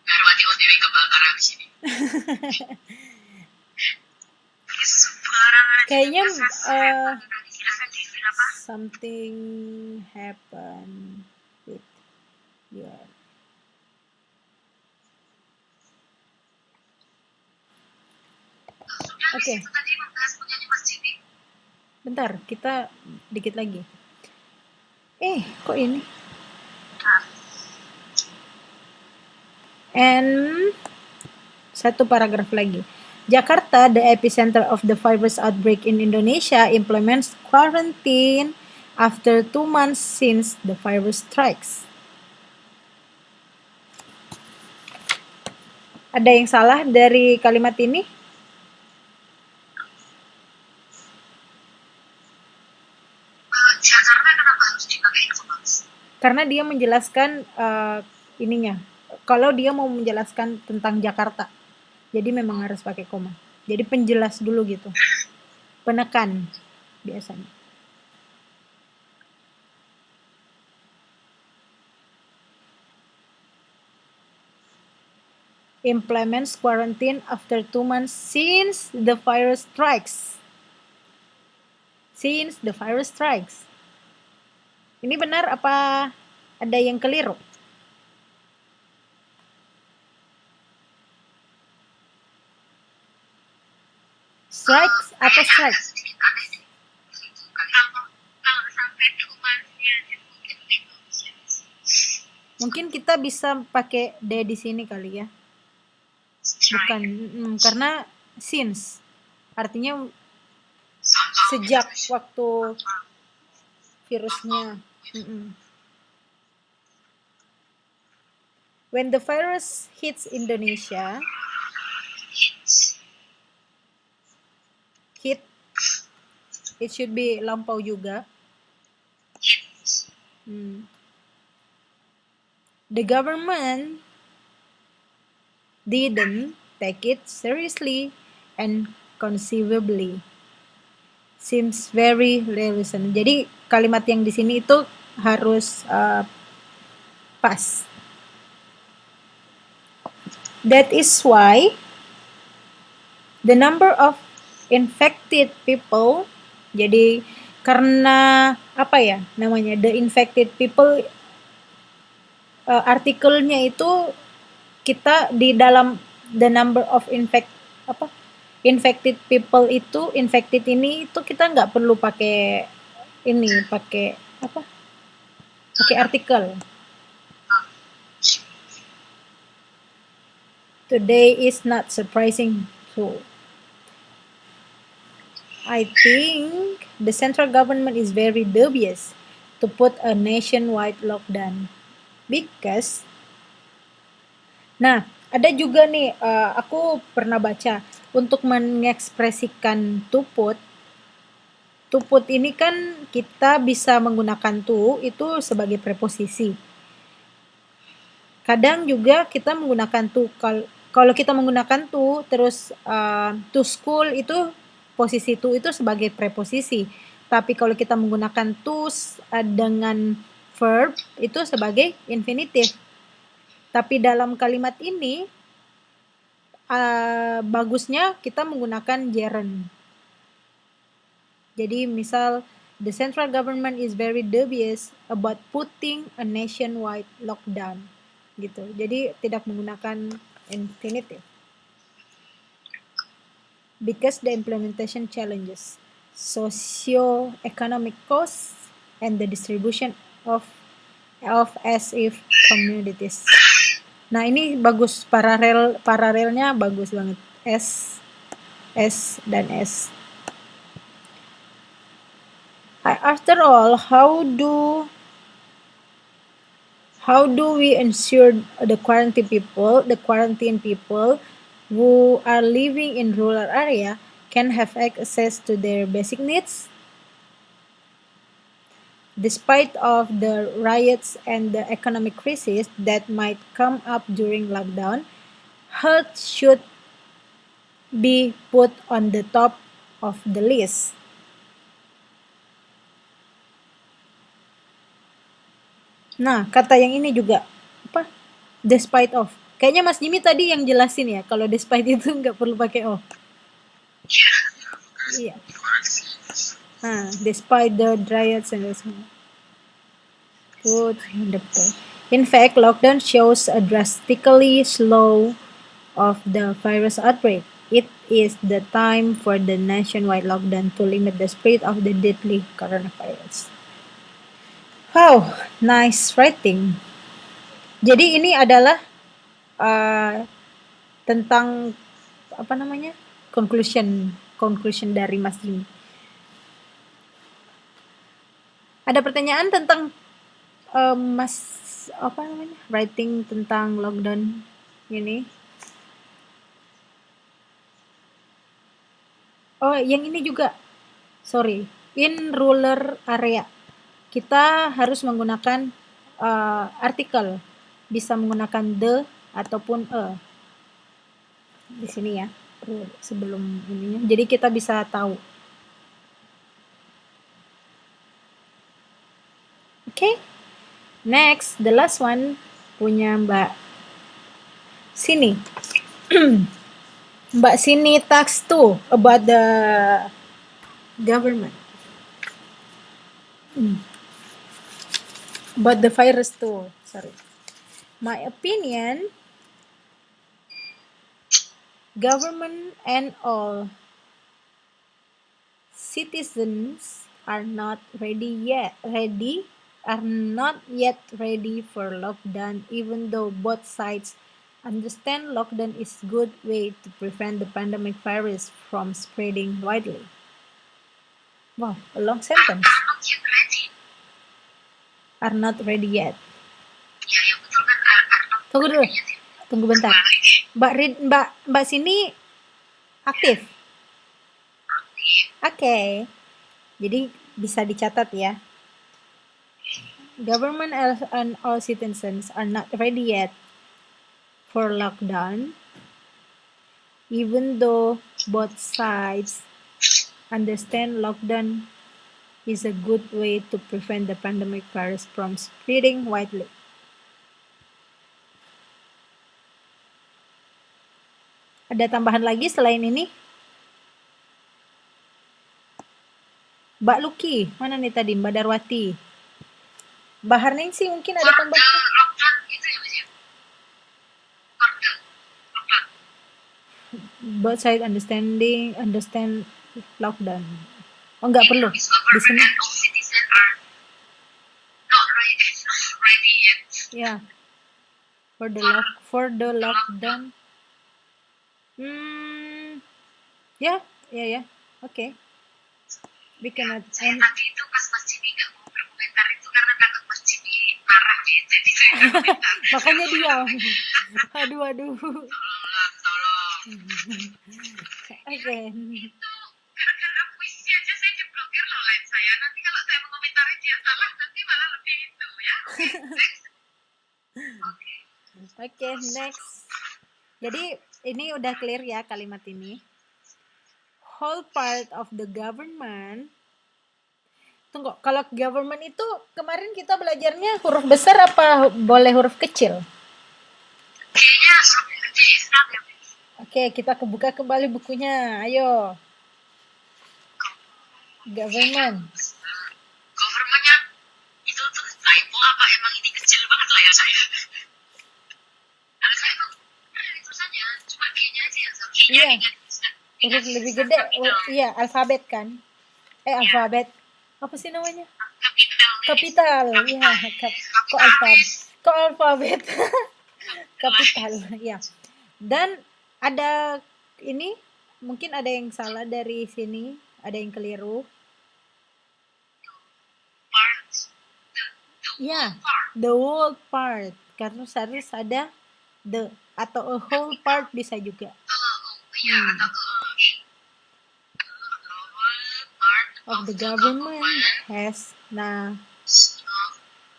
[SPEAKER 2] Narwati OTW kebakaran di sini.
[SPEAKER 1] Kayaknya something happen with your. Oke. Bentar, kita dikit lagi. Kok ini? And satu paragraf lagi. Jakarta, the epicenter of the virus outbreak in Indonesia, implements quarantine after 2 months since the virus strikes. Ada yang salah dari kalimat ini?
[SPEAKER 2] Jakarta kenapa harus dipakai infobus?
[SPEAKER 1] Karena dia menjelaskan ininya. Kalau dia mau menjelaskan tentang Jakarta, jadi memang harus pakai koma. Jadi penjelas dulu gitu. Penekan biasanya. implements quarantine after 2 months since the virus strikes. Since the virus strikes. Ini benar apa ada yang keliru? Strikes atau strike?
[SPEAKER 2] Kalau sampai 2 months-nya mungkin itu
[SPEAKER 1] Mungkin kita bisa pakai D di sini kali ya. Bukan, karena since artinya sejak waktu virusnya. When the virus hits Indonesia, hit, it should be lampau juga. The government didn't take it seriously and conceivably. Seems very realistic. Jadi kalimat yang di sini itu harus pas. That is why the number of infected people, jadi karena apa ya namanya, the infected people, artikelnya itu kita di dalam the number of infected people itu, infected ini itu kita nggak perlu pakai ini, pakai artikel. Today is not surprising too. I think the central government is very dubious to put a nationwide lockdown because, nah ada juga nih, aku pernah baca untuk mengekspresikan tuput ini kan kita bisa menggunakan to itu sebagai preposisi. Kadang juga kita menggunakan to, kalau kita menggunakan to terus to school itu posisi to itu sebagai preposisi. Tapi kalau kita menggunakan to dengan verb itu sebagai infinitif. Tapi dalam kalimat ini bagusnya kita menggunakan gerund. Jadi misal the central government is very dubious about putting a nationwide lockdown gitu. Jadi tidak menggunakan infinitif. Because the implementation challenges socio-economic costs and the distribution of as if communities. Nah ini bagus, paralelnya bagus banget. S dan S. After all, how do we ensure the quarantine people who are living in rural area can have access to their basic needs? Despite of the riots and the economic crisis that might come up during lockdown, health should be put on the top of the list. Nah, kata yang ini juga apa? Despite of. Kayaknya Mas Jimmy tadi yang jelasin ya, kalau despite itu nggak perlu pakai of. Iya. Nah, despite the riots and good. In fact, lockdown shows a drastically slow of the virus outbreak. It is the time for the nationwide lockdown to limit the spread of the deadly coronavirus. Wow, nice writing. Jadi ini adalah tentang apa namanya, conclusion dari Mas Jimmy. Ada pertanyaan tentang Mas writing tentang lockdown ini? Oh, yang ini juga. Sorry, in rural area kita harus menggunakan artikel, bisa menggunakan the ataupun a di sini ya, sebelum ininya. Jadi kita bisa tahu. Okay, next, the last one punya Mbak Sini. Mbak Sini talks too about the government. About the virus too. Sorry. My opinion, government and all citizens are not yet ready for lockdown, even though both sides understand lockdown is good way to prevent the pandemic virus from spreading widely. Wow, a long sentence.
[SPEAKER 2] Are not yet ready.
[SPEAKER 1] Are not ready yet.
[SPEAKER 2] Ya, ya betul kan. Are not
[SPEAKER 1] Tunggu dulu.
[SPEAKER 2] ready yet.
[SPEAKER 1] Tunggu bentar. Mbak Sini aktif. Oke. Jadi bisa dicatat ya. Government and all citizens are not ready yet for lockdown, even though both sides understand lockdown is a good way to prevent the pandemic virus from spreading widely. Ada tambahan lagi selain ini? Mbak Luki, mana nih tadi? Mbak Darwati. Mbak Harningsi mungkin ada tambahan?
[SPEAKER 2] Lockdown itu ya, Mas ya? Lockdown.
[SPEAKER 1] Both side understand lockdown. Oh, nggak perlu. Di sini.
[SPEAKER 2] And all citizens are not ready yet.
[SPEAKER 1] Yeah. For the lockdown. Ya. Oke. We cannot
[SPEAKER 2] Saya tadi itu pas Mas Jimmy nggak mau berkomentar itu karena takut Mas Jimmy marah gitu, jadi saya nggak komentar.
[SPEAKER 1] Makanya diam. Aduh.
[SPEAKER 2] Tolong.
[SPEAKER 1] Oke.
[SPEAKER 2] Itu gara-gara puisi aja saya diblokir loh line saya. Nanti kalau saya mengomentari dia salah, nanti malah lebih itu ya.
[SPEAKER 1] Oke, next. Jadi ini udah clear ya kalimat ini. Whole part of the government. Tunggu, kalau government itu kemarin kita belajarnya huruf besar apa boleh huruf kecil?
[SPEAKER 2] Kayaknya di Islam ya.
[SPEAKER 1] Oke, kita buka kembali bukunya. Ayo. Government.
[SPEAKER 2] Governmentnya itu tuh typo apa emang ini kecil banget lah ya saya. Kalau saya tuh tulisannya cuma G-nya aja ya.
[SPEAKER 1] Iya. Huruf lebih gede. Iya, alfabet kan? Alfabet. Apa sih namanya? Kapital. Iya, kok alfabet? Kapital. Ya. Dan ada ini mungkin ada yang salah dari sini, ada yang keliru. Ya, the whole part. Karena harus ada the atau a whole part bisa juga. Of the government has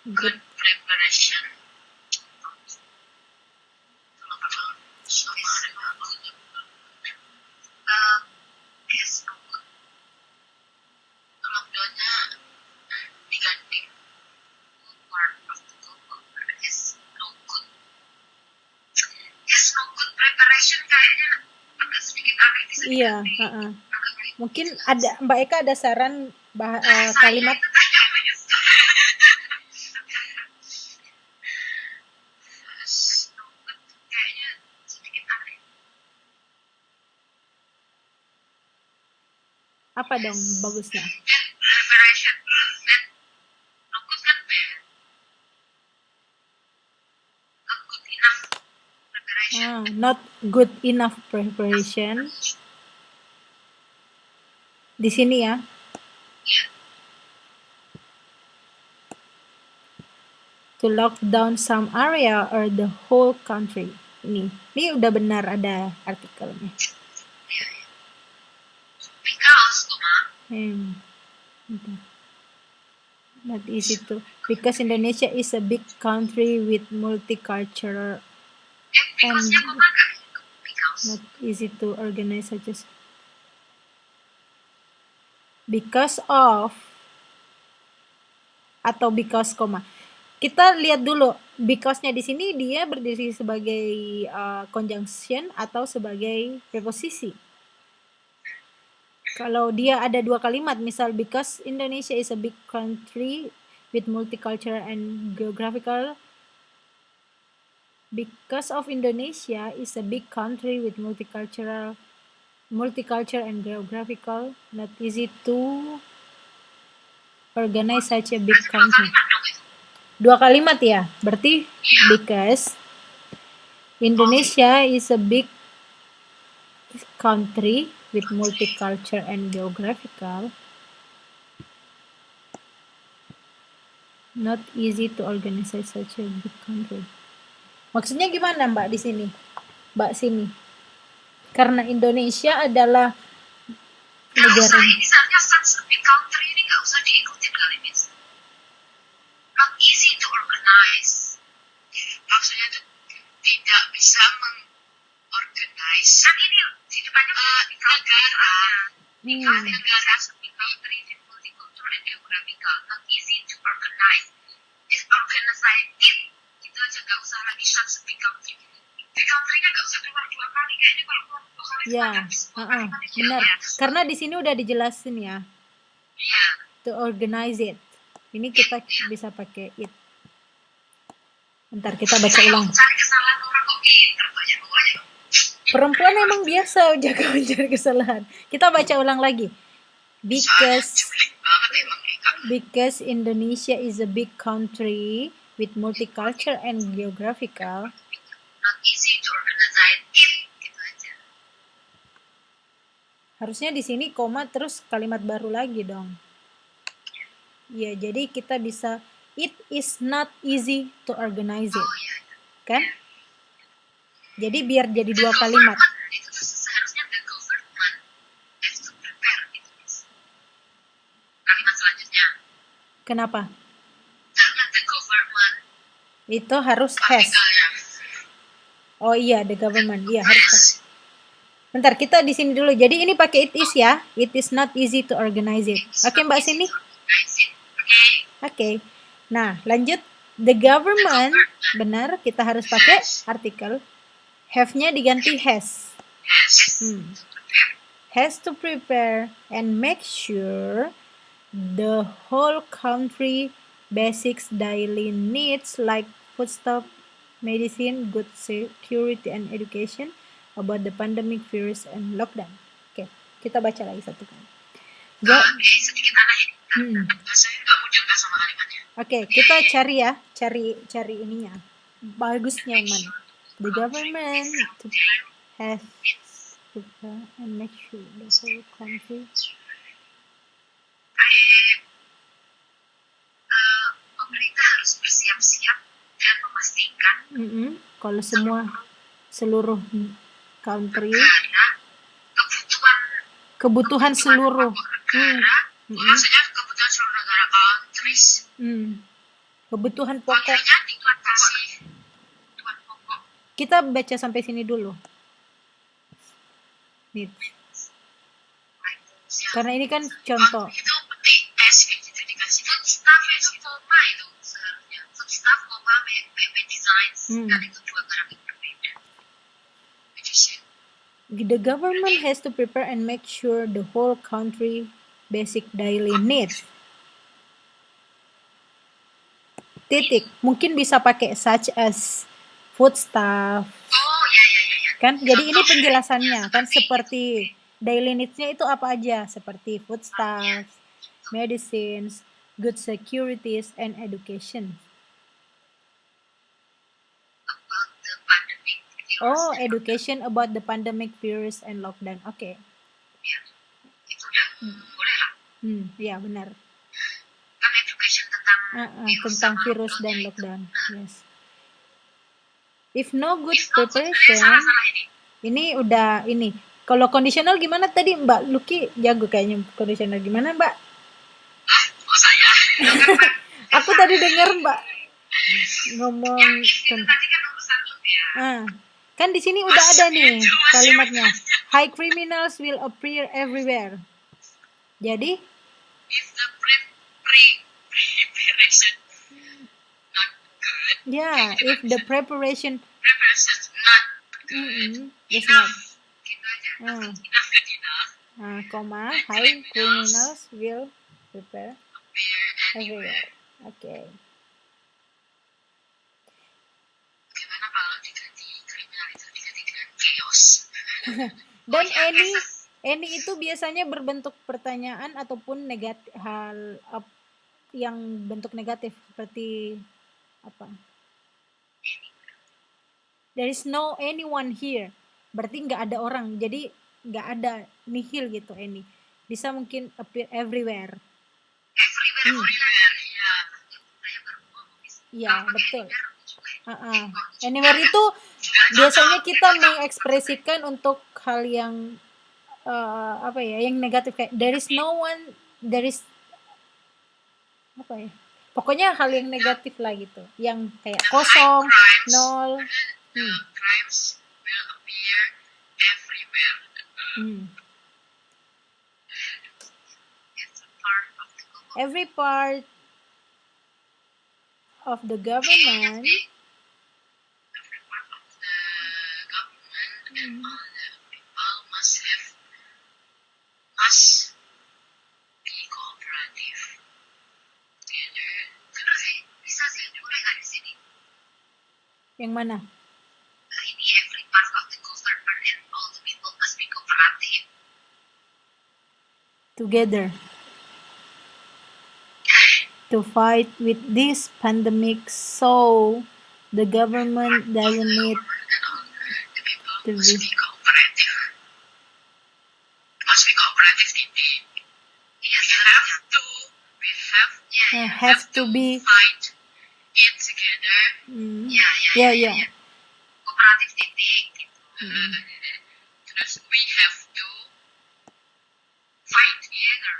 [SPEAKER 1] good
[SPEAKER 2] preparation. Lockdownnya diganti part of the government is no good. Is no good preparation kayaknya agak sedikit aneh di sini.
[SPEAKER 1] Iya, mungkin ada Mbak Eka ada saran kalimat
[SPEAKER 2] kayaknya sedikit aneh.
[SPEAKER 1] apa dong bagusnya?
[SPEAKER 2] Preparation. No good kan
[SPEAKER 1] Not good enough preparation. Di sini ya. To lock down some area or the whole country. Ini udah benar ada artikelnya. Not easy to, because Indonesia is a big country with multicultural and not easy to organize such as because of atau because, Kita lihat dulu because-nya di sini dia berdiri sebagai conjunction atau sebagai preposisi. Kalau dia ada dua kalimat, misal because Indonesia is a big country with multicultural and geographical. Because of Indonesia is a big country with multicultural and geographical, not easy to organize such a big country. Dua kalimat ya, berarti because Indonesia is a big country with multicultural and geographical, not easy to organize such a big country. Maksudnya gimana Mbak di sini? Mbak sini. Karena Indonesia adalah negara.
[SPEAKER 2] Ini seharusnya such a big country ini nggak usah diikutin kali ini. Not easy to organize. Maksudnya itu tidak bisa mengorganize. Kan ini di depannya negara. Negara seperti country with multicultural and geographical. Not easy to organize. Disorganize itu aja nggak usah lagi such a big country. Big country-nya nggak usah keluar dua kali. Kayaknya kalau keluar dua kali
[SPEAKER 1] Ya, benar. Karena di sini udah dijelasin ya.
[SPEAKER 2] Iya.
[SPEAKER 1] To organize it. Ini kita bisa pakai it. Bentar kita baca ulang.
[SPEAKER 2] Cari kesalahan orang kok pinter banyak bawahnya.
[SPEAKER 1] Perempuan emang biasa jaga mencari kesalahan. Kita baca ulang lagi. Because Indonesia is a big country with multicultural and geographical.
[SPEAKER 2] Not easy to organize it. Gitu aja.
[SPEAKER 1] Harusnya di sini koma terus kalimat baru lagi dong. Ya, jadi kita bisa it is not easy to organize it. Kan? Jadi biar jadi dua kalimat.
[SPEAKER 2] Itu seharusnya the government has to prepare gitu. Kalimat selanjutnya.
[SPEAKER 1] Kenapa?
[SPEAKER 2] Karena the government
[SPEAKER 1] Itu harus has. Oh iya, the government. Iya, harus. Bentar, kita di sini dulu. Jadi ini pakai it is ya. It is not easy to organize it. Oke, Mbak sini. Oke. Nah, lanjut. The government, benar, kita harus pakai artikel. Have-nya diganti has. Has to prepare and make sure the whole country basics daily needs like foodstuff, medicine, good security and education about the pandemic virus and lockdown. Oke, kita baca lagi satu kali.
[SPEAKER 2] Sedikit aneh ini. Saya nggak mau jangka sama kalimatnya.
[SPEAKER 1] Oke, kita cari ya, cari ininya. Bagusnya yang mana? The government has to prepare and make sure the whole country.
[SPEAKER 2] Pemerintah harus bersiap-siap dan memastikan
[SPEAKER 1] Kalau seluruh country kebutuhan seluruh
[SPEAKER 2] maksudnya kebutuhan seluruh negara countries
[SPEAKER 1] kebutuhan pokok. Kita baca sampai sini dulu nih, karena ini kan contoh.
[SPEAKER 2] Itu penting gitu dikasih staff itu koma itu seharusnya staff koma designs kan itu dua karakter berbeda.
[SPEAKER 1] The government has to prepare and make sure the whole country basic daily needs. Titik. Mungkin bisa pakai such as foodstuff. Kan? Jadi ini penjelasannya kan, seperti daily needs-nya itu apa aja? Seperti foodstuff, medicines, good securities and education. Oh, education about the pandemic virus and lockdown. Oke. Ya benar.
[SPEAKER 2] Kan education
[SPEAKER 1] tentang virus dan lockdown. Yes. If no good preparation, ini udah ini. Kalau conditional gimana tadi Mbak Lucky jago kayaknya conditional gimana Mbak?
[SPEAKER 2] Oh saya.
[SPEAKER 1] Aku tadi dengar Mbak ngomong kan di sini udah ada nih kalimatnya. High criminals will appear everywhere. Jadi
[SPEAKER 2] if the preparation not
[SPEAKER 1] Yeah, if the preparation
[SPEAKER 2] preparation not
[SPEAKER 1] is not
[SPEAKER 2] gitu aja.
[SPEAKER 1] Ah.
[SPEAKER 2] Enough kan enough.
[SPEAKER 1] Comma, high criminals will prepare
[SPEAKER 2] Appear
[SPEAKER 1] everywhere.
[SPEAKER 2] anywhere.
[SPEAKER 1] Okay.
[SPEAKER 2] Gimana kalau diganti kriminal itu diganti dengan chaos?
[SPEAKER 1] Dan
[SPEAKER 2] Oh, ya,
[SPEAKER 1] any itu biasanya berbentuk pertanyaan ataupun negatif, hal yang bentuk negatif seperti apa? There is no anyone here. Berarti nggak ada orang. Jadi nggak ada nihil gitu any. Bisa mungkin appear everywhere.
[SPEAKER 2] Everywhere, ya.
[SPEAKER 1] Iya, betul. Anywhere itu biasanya kita mengekspresikan untuk hal yang apa ya, yang negatif kayak there is no one, there is apa ya, pokoknya hal yang negatif lah gitu, yang kayak kosong, nol.
[SPEAKER 2] The crimes will appear everywhere. It's a part of the government.
[SPEAKER 1] Every part of the government.
[SPEAKER 2] Every part of the government and all the people must be cooperative together. Terus bisa sih boleh nggak di sini?
[SPEAKER 1] Yang mana?
[SPEAKER 2] Ini every part of the government and all the people must be cooperative
[SPEAKER 1] together to fight with this pandemic, so the government doesn't need
[SPEAKER 2] to be cooperative. Must be cooperative indeed. Yes,
[SPEAKER 1] have to be
[SPEAKER 2] fight it together. Yeah. Cooperative titik. Terus we have to fight together.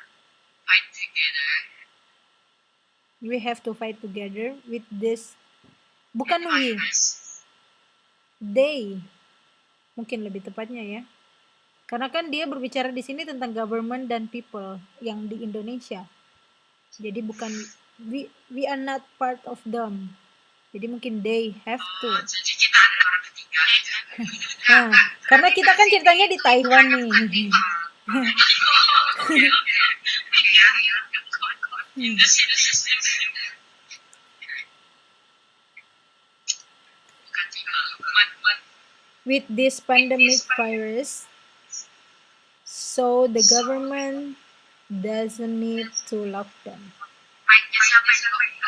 [SPEAKER 1] We have to fight together with this. Bukan we. They. Mungkin lebih tepatnya ya. Karena kan dia berbicara di sini tentang government dan people yang di Indonesia. Jadi bukan we are not part of them. Jadi mungkin they have to.
[SPEAKER 2] Jadi kita adalah orang ketiga.
[SPEAKER 1] Karena kita kan ceritanya di Taiwan nih. With this pandemic virus, so the government doesn't need to lockdown.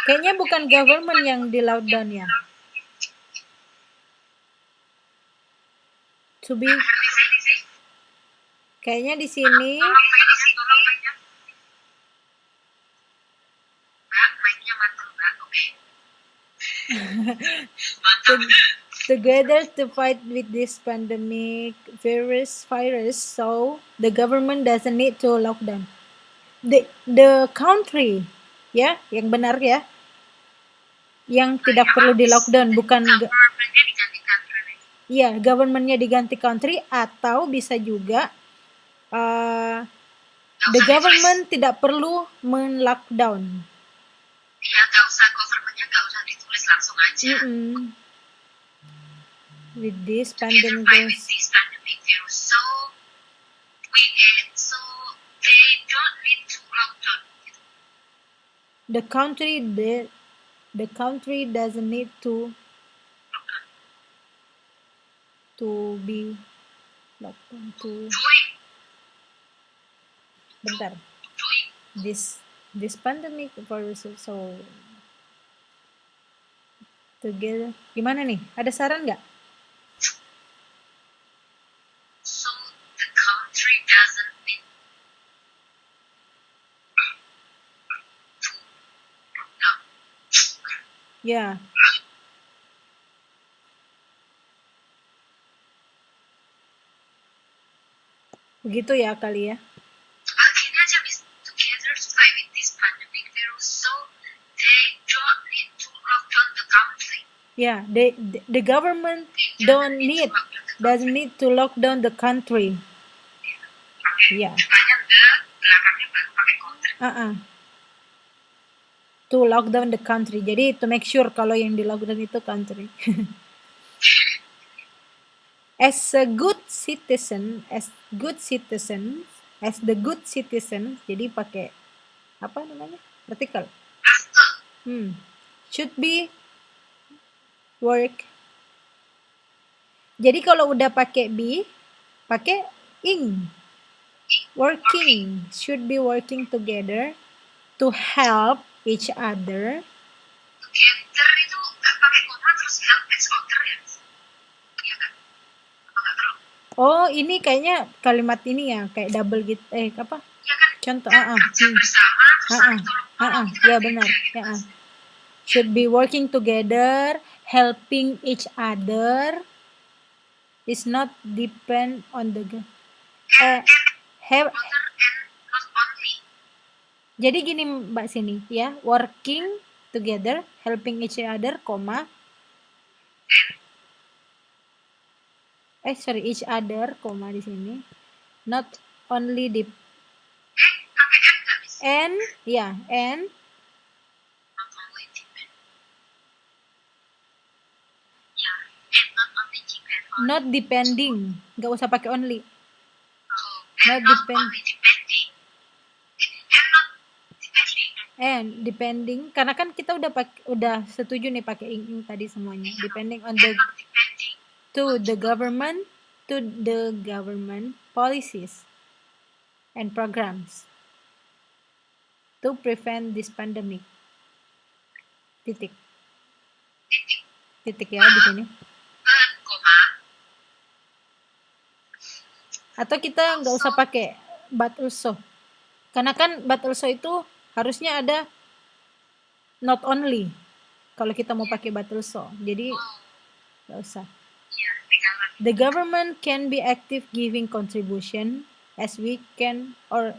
[SPEAKER 1] Kayaknya bukan government yang di lockdown ya. To be. Kayaknya di sini. Together to fight with this pandemic virus, so the government doesn't need to lockdown. The country, ya, yang benar ya, yang tidak perlu di lockdown, bukan. Iya, governmentnya diganti country, atau bisa juga the government tidak perlu men-lockdown.
[SPEAKER 2] Iya, nggak usah governmentnya, nggak usah ditulis langsung aja.
[SPEAKER 1] With this pandemic virus,
[SPEAKER 2] so they don't need to lockdown.
[SPEAKER 1] The country doesn't need to be lockdown bentar. This pandemic virus, so together. Gimana nih? Ada saran nggak?
[SPEAKER 2] So the country doesn't need to lockdown.
[SPEAKER 1] Ya. Begitu ya kali ya.
[SPEAKER 2] Akhirnya aja together to fight with this pandemic virus, so they don't need to lockdown the country.
[SPEAKER 1] Yeah, the government doesn't need to lock down the country.
[SPEAKER 2] Yeah. Makanya the belakangnya baru pakai country.
[SPEAKER 1] to lock down the country. Jadi to make sure kalau yang di lockdown itu country. As the good citizen, jadi pakai apa namanya? Artikel. Should be work. Jadi kalau udah pakai be, pakai ing. Working, should be working together to help each other.
[SPEAKER 2] Together itu nggak pakai koma terus help each other ya? Iya kan? Apa nggak terlalu?
[SPEAKER 1] Oh, ini kayaknya kalimat ini ya, kayak double gitu. Apa?
[SPEAKER 2] Ya kan?
[SPEAKER 1] Contoh.
[SPEAKER 2] Kerja bersama, terus saling tolong-tolong. Itu kan
[SPEAKER 1] Ya
[SPEAKER 2] beda
[SPEAKER 1] benar.
[SPEAKER 2] gitu.
[SPEAKER 1] Ya. Should be working together, helping each other. Is not depend on the have.
[SPEAKER 2] Other and not only.
[SPEAKER 1] Jadi gini Mbak sini ya, working together, helping each other, koma. Each other, koma di sini. Not only the
[SPEAKER 2] Pakai and nggak bisa.
[SPEAKER 1] and
[SPEAKER 2] Not only depend. Ya, and not only depend on.
[SPEAKER 1] not depending, nggak usah pakai only.
[SPEAKER 2] And
[SPEAKER 1] Not
[SPEAKER 2] not
[SPEAKER 1] depend.
[SPEAKER 2] only depending. And not depending.
[SPEAKER 1] And depending, karena kan kita udah setuju nih pakai ing tadi semuanya. Depending on the
[SPEAKER 2] And not depending.
[SPEAKER 1] to the government policies and programs to prevent this pandemic. Titik ya di sini.
[SPEAKER 2] Koma.
[SPEAKER 1] Atau kita nggak usah pakai but also, karena kan but also itu harusnya ada not only kalau kita mau pakai but also, jadi nggak usah.
[SPEAKER 2] Ya, pegangan.
[SPEAKER 1] The government can be active giving contribution as we can, or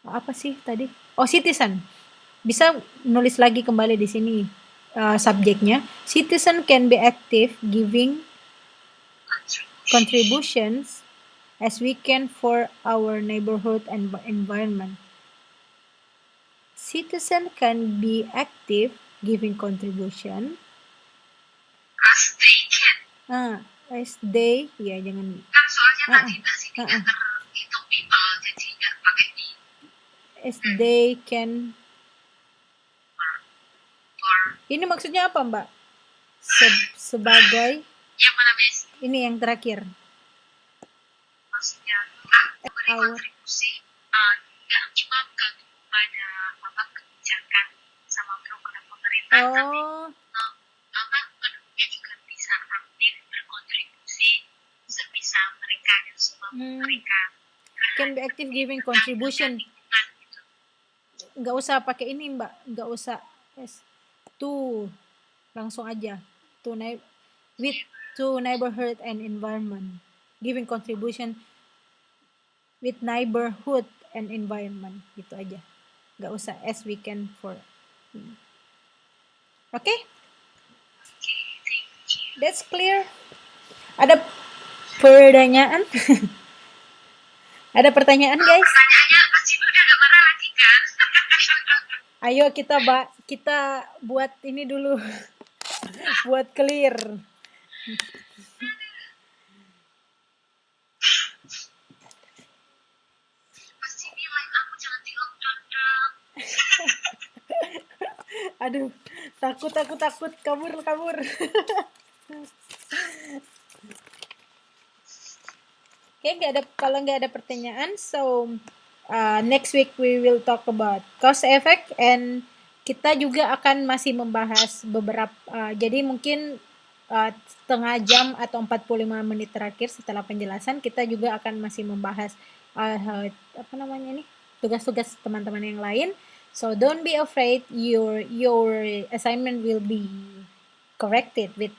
[SPEAKER 1] apa sih tadi? Citizen. Bisa nulis lagi kembali di sini subjeknya. Citizen can be active giving contributions as we can for our neighborhood and environment. Citizen can be active giving contribution
[SPEAKER 2] As they can.
[SPEAKER 1] as they, ya jangan.
[SPEAKER 2] Kan soalnya tadi di sini nggak terhitung people, jadi nggak pakai di.
[SPEAKER 1] As they can.
[SPEAKER 2] Or
[SPEAKER 1] Ini maksudnya apa Mbak? Sebagai.
[SPEAKER 2] yang mana bes?
[SPEAKER 1] Ini yang terakhir.
[SPEAKER 2] Maksudnya beri
[SPEAKER 1] Our.
[SPEAKER 2] kontribusi nggak cuma kepada kebijakan sama program pemerintah, tapi penduduknya juga bisa aktif berkontribusi sebisa mereka dan semua mereka.
[SPEAKER 1] Can be active giving contribution.
[SPEAKER 2] Gitu.
[SPEAKER 1] Nggak usah pakai ini Mbak, nggak usah to, langsung aja to neighborhood and environment, giving contribution with neighborhood and environment, gitu aja, nggak usah as we can for. Okay? That's clear. Ada pertanyaan? Ada pertanyaan guys?
[SPEAKER 2] Pertanyaannya pasti udah gak marah lagi kan?
[SPEAKER 1] Ayo kita buat ini dulu. Buat clear.
[SPEAKER 2] Pasti nilai aku jangan di lockdown dong.
[SPEAKER 1] Aduh, takut kabur. Kalau nggak ada pertanyaan, so next week we will talk about cause effect, and kita juga akan masih membahas beberapa jadi mungkin setengah jam atau 45 menit terakhir setelah penjelasan kita juga akan masih membahas tugas-tugas teman-teman yang lain. So don't be afraid, your assignment will be corrected with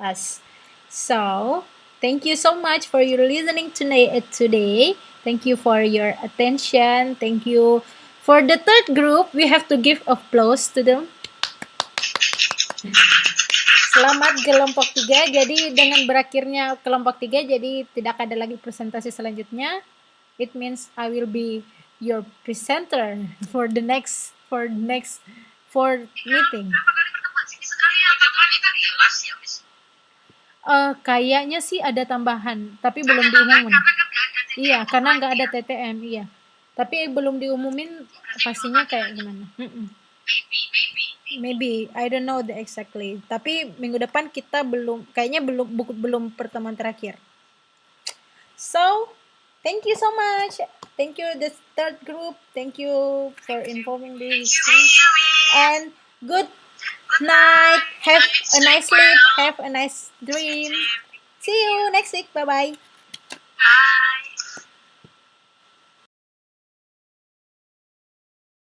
[SPEAKER 1] us. So thank you so much for your listening today. Thank you for your attention. Thank you for the third group. We have to give applause to them. Selamat kelompok 3. Jadi dengan berakhirnya kelompok 3, jadi tidak ada lagi presentasi selanjutnya. It means I will be your presenter for the next for meeting.
[SPEAKER 2] Berapa kali pertemuan sih sekali ya? Depan itu jelas ya, Miss.
[SPEAKER 1] Kayaknya sih ada tambahan, tapi belum diumumin. Iya, karena nggak ada TTM, iya. Tapi belum diumumin pastinya kayak gimana. Maybe, I don't know the exactly. Tapi minggu depan kita kayaknya belum pertemuan terakhir. So, thank you so much. Thank you the third group. Thank you for informing these things. And good night. Have a nice sleep. Have a nice dream. See you next week. Bye-bye.
[SPEAKER 2] Bye.